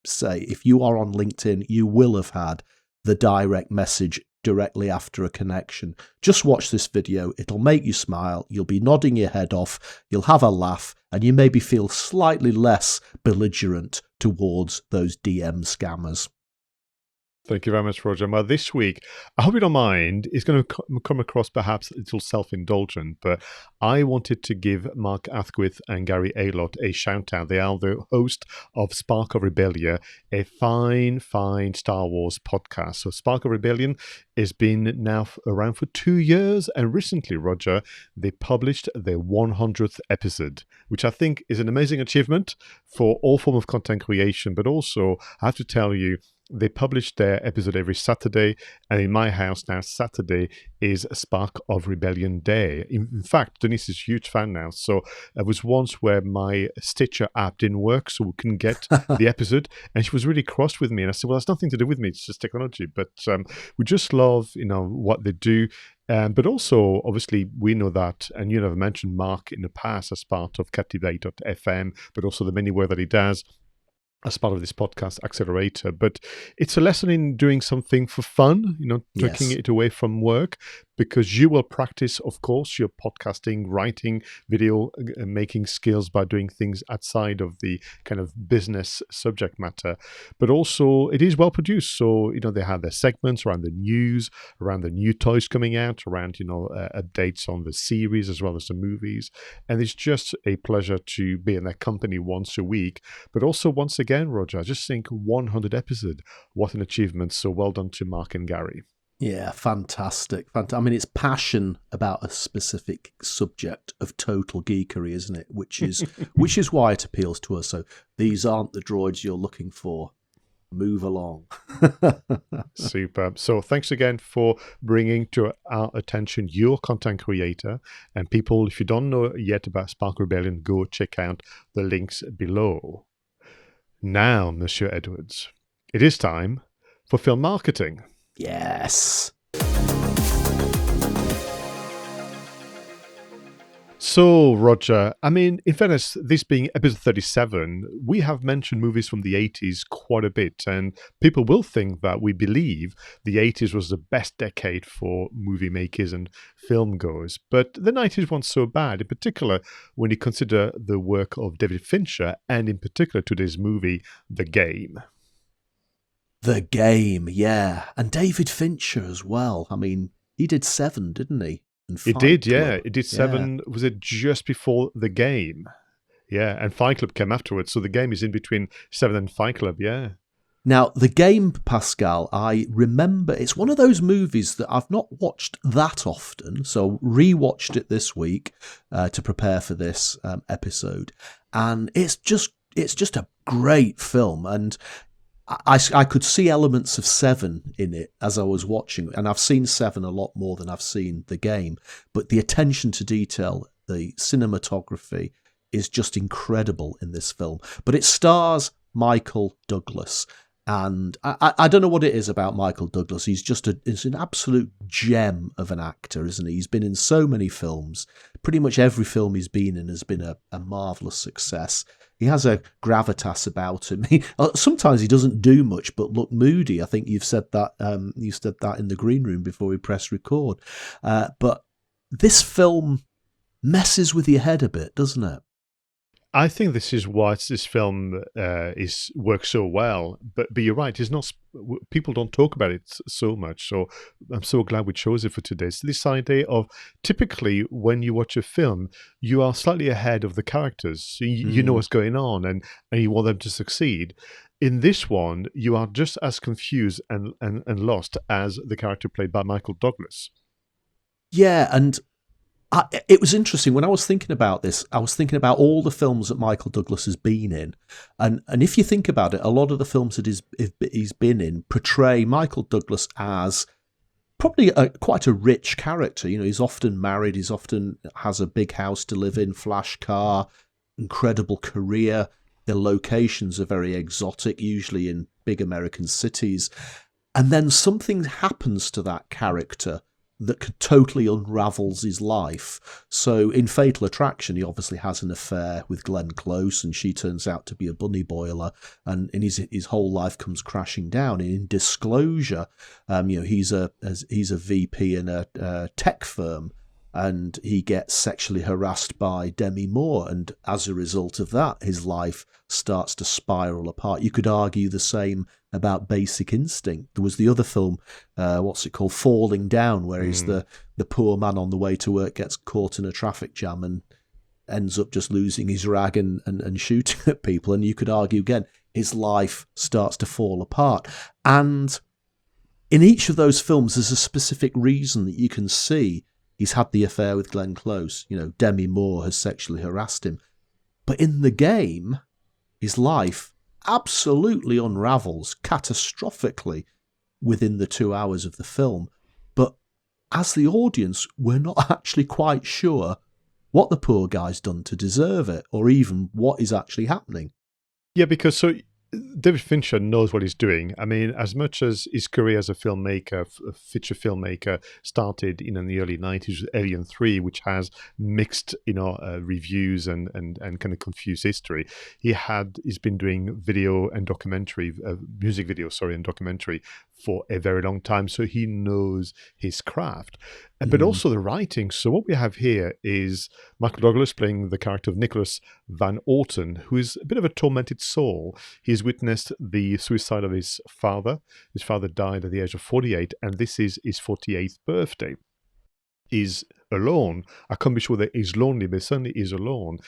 say, if you are on LinkedIn, you will have had the direct message directly after a connection. Just watch this video. It'll make you smile. You'll be nodding your head off. You'll have a laugh, and you maybe feel slightly less belligerent towards those DM scammers. Thank you very much, Roger. Well, this week, I hope you don't mind, it's going to come across perhaps a little self-indulgent, but I wanted to give Mark Asquith and Gary Aylott a shout-out. They are the host of 𝗧𝗵𝗲 𝗏𝗏𝗏𝗏, a fine, fine Star Wars podcast. So 𝗧𝗵𝗲 𝗏𝗏𝗏𝗏 has been now around for 2 years, and recently, Roger, they published their 100th episode, which I think is an amazing achievement for all form of content creation, but also, I have to tell you, they publish their episode every Saturday, and in my house now, Saturday is Spark of Rebellion Day. In fact, Denise is a huge fan now. So there was once where my Stitcher app didn't work, so we couldn't get the episode, and she was really cross with me. And I said, well, that's nothing to do with me, it's just technology. But we just love, what they do. But also, obviously, we know that, and you have mentioned Mark in the past as part of Captivate.fm, but also the many work that he does as part of this podcast accelerator. But it's a lesson in doing something for fun, taking it away from work, because you will practice, of course, your podcasting, writing, video making skills by doing things outside of the kind of business subject matter. But also, it is well produced. So, they have their segments around the news, around the new toys coming out, around, updates on the series as well as the movies. And it's just a pleasure to be in their company once a week. But also, once again, Roger, I just think 100 episodes, what an achievement. So well done to Mark and Gary. Yeah, fantastic. I mean, it's passion about a specific subject of total geekery, isn't it? Which is why it appeals to us. So these aren't the droids you're looking for. Move along. Super. So thanks again for bringing to our attention your content creator. And people, if you don't know yet about Spark Rebellion, go check out the links below. Now, Monsieur Edwards, it is time for film marketing. Yes. So, Roger, I mean, in fairness, this being episode 37, we have mentioned movies from the 80s quite a bit, and people will think that we believe the 80s was the best decade for movie makers and film goers. But the 90s weren't so bad, in particular when you consider the work of David Fincher, and in particular today's movie, The Game. The Game, yeah. And David Fincher as well. I mean, he did Seven, didn't he? It did, yeah. It did Seven. Yeah. Was it just before The Game? Yeah, and Fight Club came afterwards. So The Game is in between Seven and Fight Club, yeah. Now, The Game, Pascal, I remember, it's one of those movies that I've not watched that often. So rewatched it this week to prepare for this episode. And it's just a great film. And I could see elements of Seven in it as I was watching, and I've seen Seven a lot more than I've seen The Game, but the attention to detail, the cinematography is just incredible in this film. But it stars Michael Douglas, and I don't know what it is about Michael Douglas. He's an absolute gem of an actor, isn't he? He's been in so many films. Pretty much every film he's been in has been a marvellous success. He has a gravitas about him. Sometimes he doesn't do much but look moody. I think you've said that. You said that in the green room before we press record. But this film messes with your head a bit, doesn't it? I think this is why this film works so well. But you're right. It's not. People don't talk about it so much. So I'm so glad we chose it for today. So this idea of typically when you watch a film, you are slightly ahead of the characters. So you know what's going on, and you want them to succeed. In this one, you are just as confused and lost as the character played by Michael Douglas. Yeah, and it was interesting. When I was thinking about this, I was thinking about all the films that Michael Douglas has been in. And if you think about it, a lot of the films that he's been in portray Michael Douglas as probably quite a rich character. You know, he's often married, he's often has a big house to live in, flash car, incredible career. The locations are very exotic, usually in big American cities. And then something happens to that character that totally unravels his life. So in Fatal Attraction, he obviously has an affair with Glenn Close, and she turns out to be a bunny boiler, and his whole life comes crashing down. And in Disclosure, he's a VP in a tech firm, and he gets sexually harassed by Demi Moore, and as a result of that, his life starts to spiral apart. You could argue the same about Basic Instinct. There was the other film, Falling Down, where he's the poor man on the way to work, gets caught in a traffic jam and ends up just losing his rag and shooting at people. And you could argue again, his life starts to fall apart. And in each of those films, there's a specific reason that you can see he's had the affair with Glenn Close. You know, Demi Moore has sexually harassed him. But in The Game, his life absolutely unravels catastrophically within the 2 hours of the film. But as the audience, we're not actually quite sure what the poor guy's done to deserve it, or even what is actually happening. Yeah, because David Fincher knows what he's doing. I mean, as much as his career as a filmmaker, a feature filmmaker, started in the early 90s with Alien 3, which has mixed, reviews and kind of confused history. He's been doing video and documentary, music video, and documentary for a very long time. So he knows his craft. But also the writing. So what we have here is Michael Douglas playing the character of Nicholas Van Orton, who is a bit of a tormented soul. He's witnessed the suicide of his father. His father died at the age of 48, and this is his 48th birthday. He's alone. I can't be sure that he's lonely, but certainly he's alone.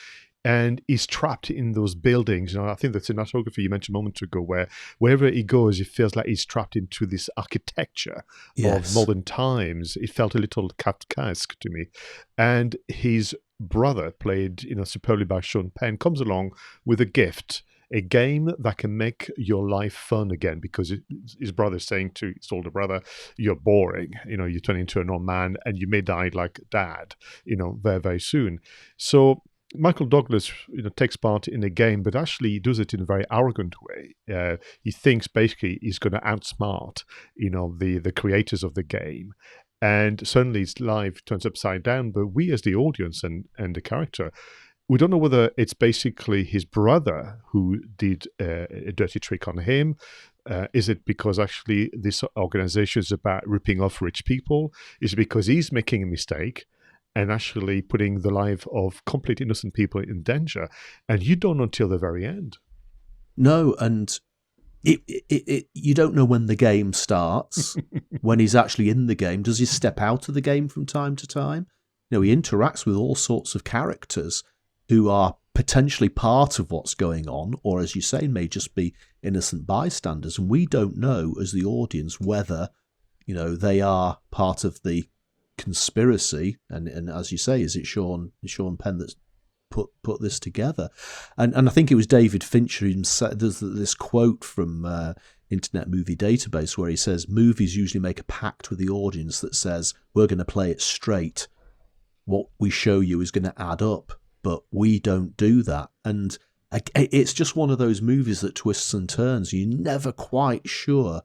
And he's trapped in those buildings. I think the cinematography you mentioned a moment ago, where wherever he goes, it feels like he's trapped into this architecture of modern times. It felt a little Kafkaesque to me. And his brother, played superbly by Sean Penn, comes along with a gift. a game that can make your life fun again, because his brother's saying to his older brother, you're boring, you turn into an old man and you may die like dad, very, very soon. So Michael Douglas, takes part in a game, but actually he does it in a very arrogant way. He thinks basically he's going to outsmart, the creators of the game. And suddenly his life turns upside down. But we as the audience and the character, we don't know whether it's basically his brother who did a dirty trick on him. Is it because actually this organization is about ripping off rich people? Is it because he's making a mistake and actually putting the life of complete innocent people in danger? And you don't know until the very end. No, and you don't know when the game starts, when he's actually in the game. Does he step out of the game from time to time? He interacts with all sorts of characters who are potentially part of what's going on, or as you say, may just be innocent bystanders. And we don't know as the audience whether, they are part of the conspiracy. And as you say, is it Sean Penn that's put this together? And I think it was David Fincher who said, there's this quote from Internet Movie Database where he says, movies usually make a pact with the audience that says, we're going to play it straight. What we show you is going to add up, but we don't do that. And it's just one of those movies that twists and turns. You're never quite sure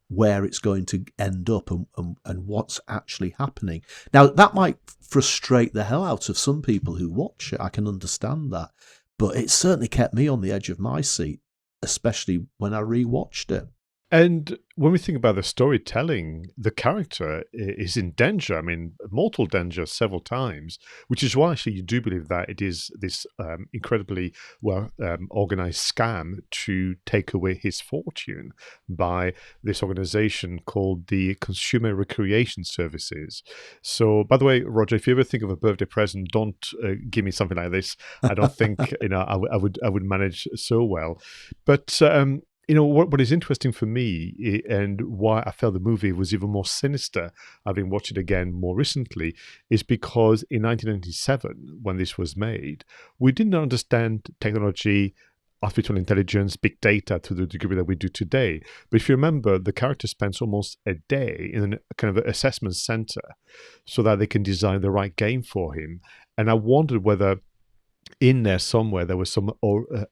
where it's going to end up and what's actually happening. Now, that might frustrate the hell out of some people who watch it. I can understand that. But it certainly kept me on the edge of my seat, especially when I rewatched it. And when we think about the storytelling, the character is in danger. I mean, mortal danger several times, which is why actually you do believe that it is this incredibly well organized scam to take away his fortune by this organization called the Consumer Recreation Services. So, by the way, Roger, if you ever think of a birthday present, don't give me something like this. I don't think I would manage so well. But what is interesting for me, and why I felt the movie was even more sinister, having watched it again more recently, is because in 1997, when this was made, we didn't understand technology, artificial intelligence, big data to the degree that we do today. But if you remember, the character spends almost a day in a kind of assessment center so that they can design the right game for him. And I wondered whether in there somewhere there were some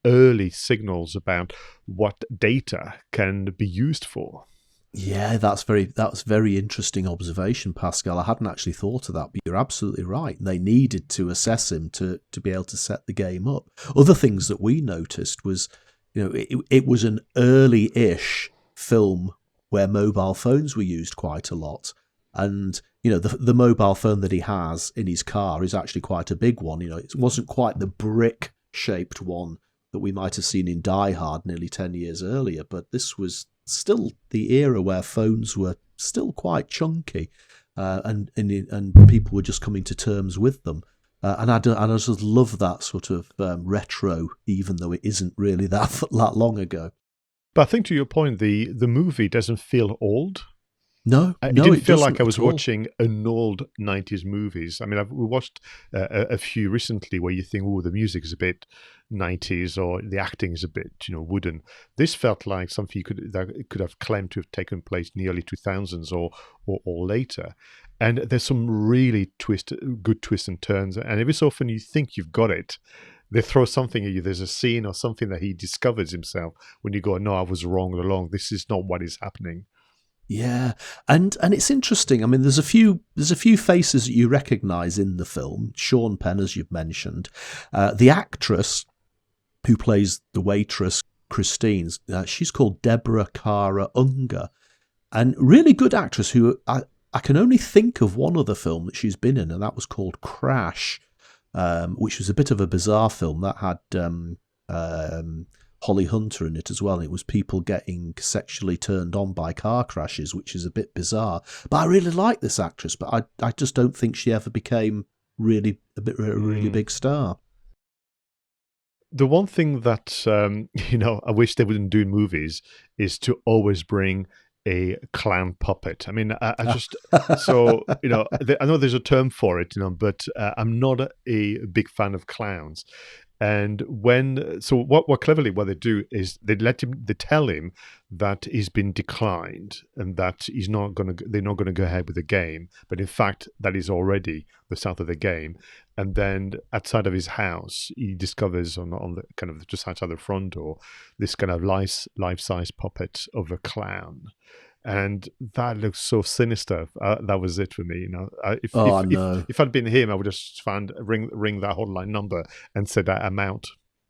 early signals about what data can be used for. Yeah, that's very interesting observation, Pascal. I hadn't actually thought of that, but you're absolutely right. They needed to assess him to be able to set the game up. Other things that we noticed was, it was an early-ish film where mobile phones were used quite a lot. And, the mobile phone that he has in his car is actually quite a big one. It wasn't quite the brick-shaped one that we might have seen in Die Hard nearly 10 years earlier, but this was still the era where phones were still quite chunky, and people were just coming to terms with them. And I just love that sort of retro, even though it isn't really that long ago. But I think to your point, the movie doesn't feel old. No, it didn't feel like I was watching an old 90s movies. I mean, we watched a few recently where you think, oh, the music is a bit 90s or the acting is a bit, wooden. This felt like something that could have claimed to have taken place in the early 2000s or later. And there's some really good twists and turns. And every so often you think you've got it, they throw something at you. There's a scene or something that he discovers himself when you go, no, I was wrong all along. This is not what is happening. Yeah, and it's interesting. I mean, there's a few faces that you recognise in the film. Sean Penn, as you've mentioned, the actress who plays the waitress Christine, she's called Deborah Kara Unger, and really good actress who I can only think of one other film that she's been in, and that was called Crash, which was a bit of a bizarre film that had Holly Hunter in it as well. It was people getting sexually turned on by car crashes, which is a bit bizarre. But I really like this actress, but I just don't think she ever became really a big star. The one thing that I wish they wouldn't do in movies is to always bring a clown puppet. I mean, I just so I know there's a term for it, but I'm not a big fan of clowns. And what cleverly what they do is they tell him that he's been declined and that they're not gonna go ahead with the game. But in fact, that is already the start of the game. And then outside of his house, he discovers on the kind of just outside the front door this kind of life-size puppet of a clown. And that looks so sinister. That was it for me. You know, if I'd been him, I would have found ring that hotline number and said I'm out.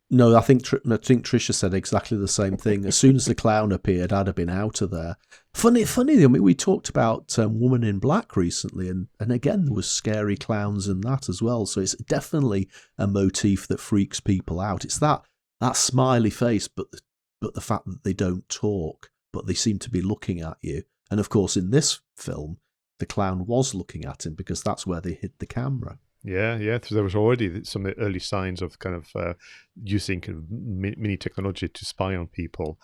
No, I think Trisha said exactly the same thing. As soon as the clown appeared, I'd have been out of there. Funny. I mean, we talked about Woman in Black recently, and again there was scary clowns in that as well. So it's definitely a motif that freaks people out. It's that smiley face, but the fact that they don't talk, but they seem to be looking at you. And of course, in this film, the clown was looking at him because that's where they hid the camera. Yeah. So there was already some early signs of kind of using kind of mini technology to spy on people.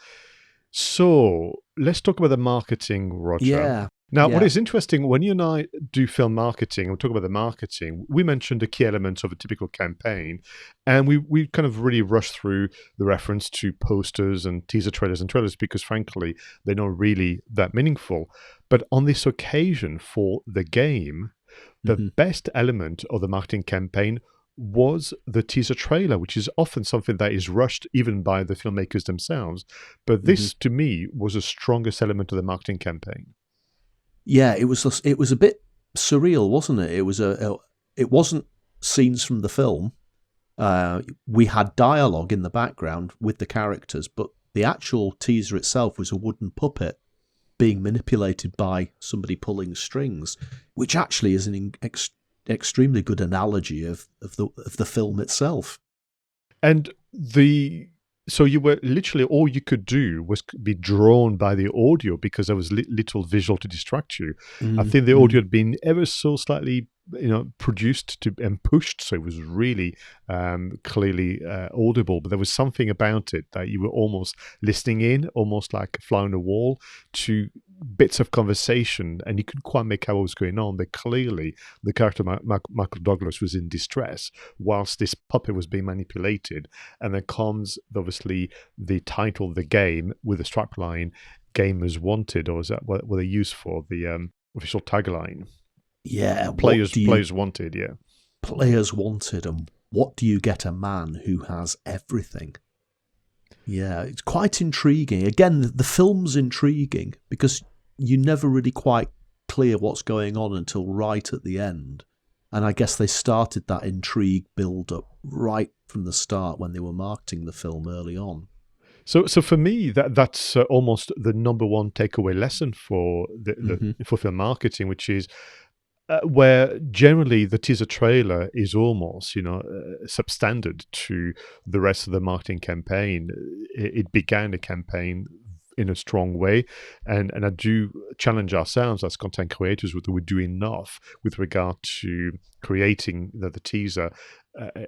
So let's talk about the marketing, Roger. Yeah. Now, what is interesting, when you and I do film marketing, and we talk about the marketing, we mentioned the key elements of a typical campaign, and we kind of really rush through the reference to posters and teaser trailers and trailers because, frankly, they're not really that meaningful. But on this occasion for the game, the best element of the marketing campaign was the teaser trailer, which is often something that is rushed even by the filmmakers themselves. But this, to me, was the strongest element of the marketing campaign. Yeah, it was a bit surreal, wasn't it? It wasn't scenes from the film. We had dialogue in the background with the characters, but the actual teaser itself was a wooden puppet being manipulated by somebody pulling strings, which actually is an extremely good analogy of the film itself. And so you were literally, all you could do was be drawn by the audio because there was little visual to distract you. I think the audio had been ever so slightly, produced and pushed, so it was really clearly audible. But there was something about it that you were almost listening in, almost like a fly on the wall, to bits of conversation, and you couldn't quite make out what was going on. But clearly, the character Michael Douglas was in distress whilst this puppet was being manipulated. And then comes obviously the title of the game with the strapline "Gamers Wanted," or is that what they used for the official tagline? Yeah, players wanted. Yeah, players wanted, and what do you get? A man who has everything. Yeah, it's quite intriguing. Again, the film's intriguing because you're never really quite clear what's going on until right at the end. And I guess they started that intrigue build-up right from the start when they were marketing the film early on. So for me, that's almost the number one takeaway lesson for for film marketing, which is where generally the teaser trailer is almost, substandard to the rest of the marketing campaign. It began the campaign in a strong way, and I do challenge ourselves as content creators whether we do enough with regard to creating the teaser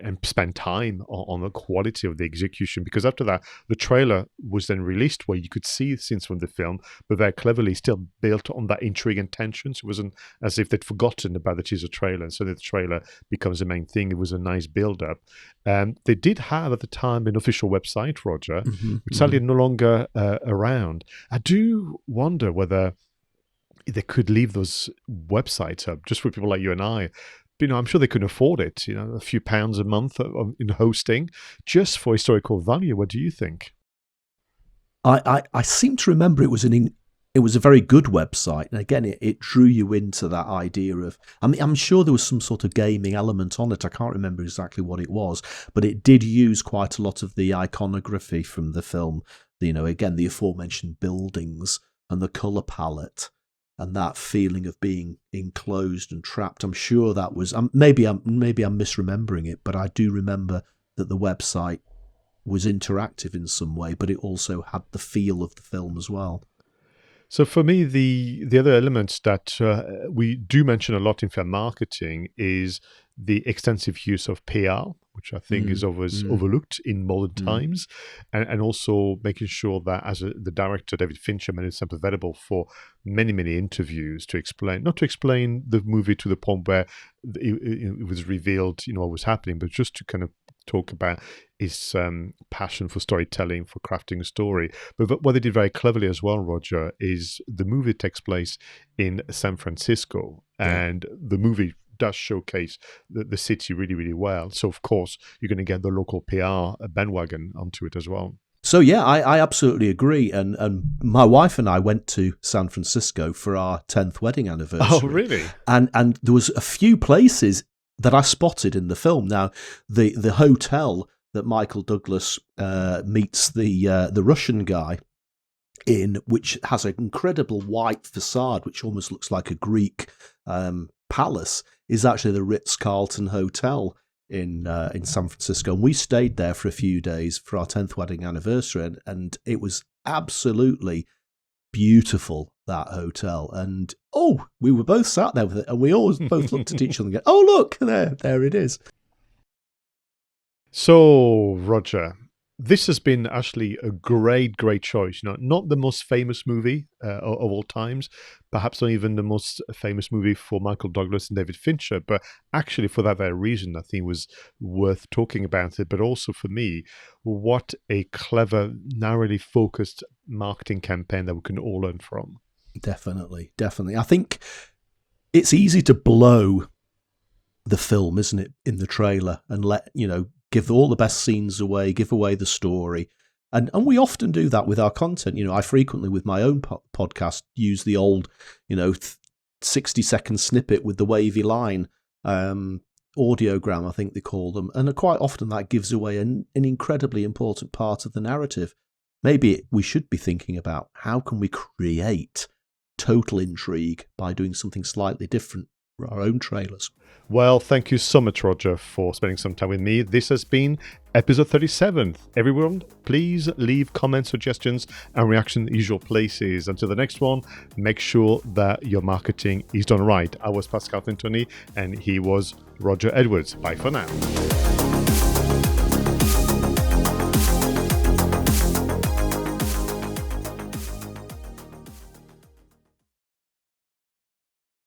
and spend time on the quality of the execution, because after that the trailer was then released where you could see scenes from the film but very cleverly still built on that intrigue and tension. So it wasn't as if they'd forgotten about the teaser trailer, and so the trailer becomes the main thing. It was a nice build-up. They did have at the time an official website, Roger, which sadly no longer around. I do wonder whether they could leave those websites up just for people like you and I. I'm sure they couldn't afford it, a few pounds a month in hosting just for historical value. What do you think? I seem to remember it was a very good website. And again, it drew you into that idea of, I'm sure there was some sort of gaming element on it. I can't remember exactly what it was, but it did use quite a lot of the iconography from the film. Again, the aforementioned buildings and the colour palette. And that feeling of being enclosed and trapped. I'm sure that was maybe I'm misremembering it, but I do remember that the website was interactive in some way, but it also had the feel of the film as well. So for me, the other elements that we do mention a lot in film marketing is the extensive use of PR, which I think is always overlooked in modern times, and also making sure that as the director, David Fincher, made himself available for many, many interviews to explain, not to explain the movie to the point where it was revealed, what was happening, but just to kind of talk about his passion for storytelling, for crafting a story. But what they did very cleverly as well, Roger, is the movie takes place in San Francisco, and the movie does showcase the city really, really well. So, of course, you're going to get the local PR bandwagon onto it as well. So, yeah, I absolutely agree. And my wife and I went to San Francisco for our 10th wedding anniversary. Oh, really? And there was a few places that I spotted in the film. Now, the hotel that Michael Douglas meets the Russian guy in, which has an incredible white facade, which almost looks like a Greek palace, is actually the Ritz-Carlton Hotel in San Francisco. And we stayed there for a few days for our 10th wedding anniversary, and it was absolutely beautiful, that hotel. And we were both sat there with it, and we always both looked at each other and go, oh, look, there it is. So, Roger, this has been actually a great choice. Not the most famous movie of all times, perhaps not even the most famous movie for Michael Douglas and David Fincher, but actually for that very reason, I think it was worth talking about it. But also for me, what a clever, narrowly focused marketing campaign that we can all learn from. Definitely. I think it's easy to blow the film, isn't it, in the trailer and give all the best scenes away, give away the story. And we often do that with our content. I frequently, with my own podcast, use the old, 60-second snippet with the wavy line, audiogram, I think they call them. And quite often that gives away an incredibly important part of the narrative. Maybe we should be thinking about how can we create total intrigue by doing something slightly different for our own trailers. Well, thank you so much, Roger, for spending some time with me. This has been episode 37. Everyone, please leave comments, suggestions, and reaction in the usual places. Until the next one, make sure that your marketing is done right. I was Pascal Fintoni, and he was Roger Edwards. Bye for now.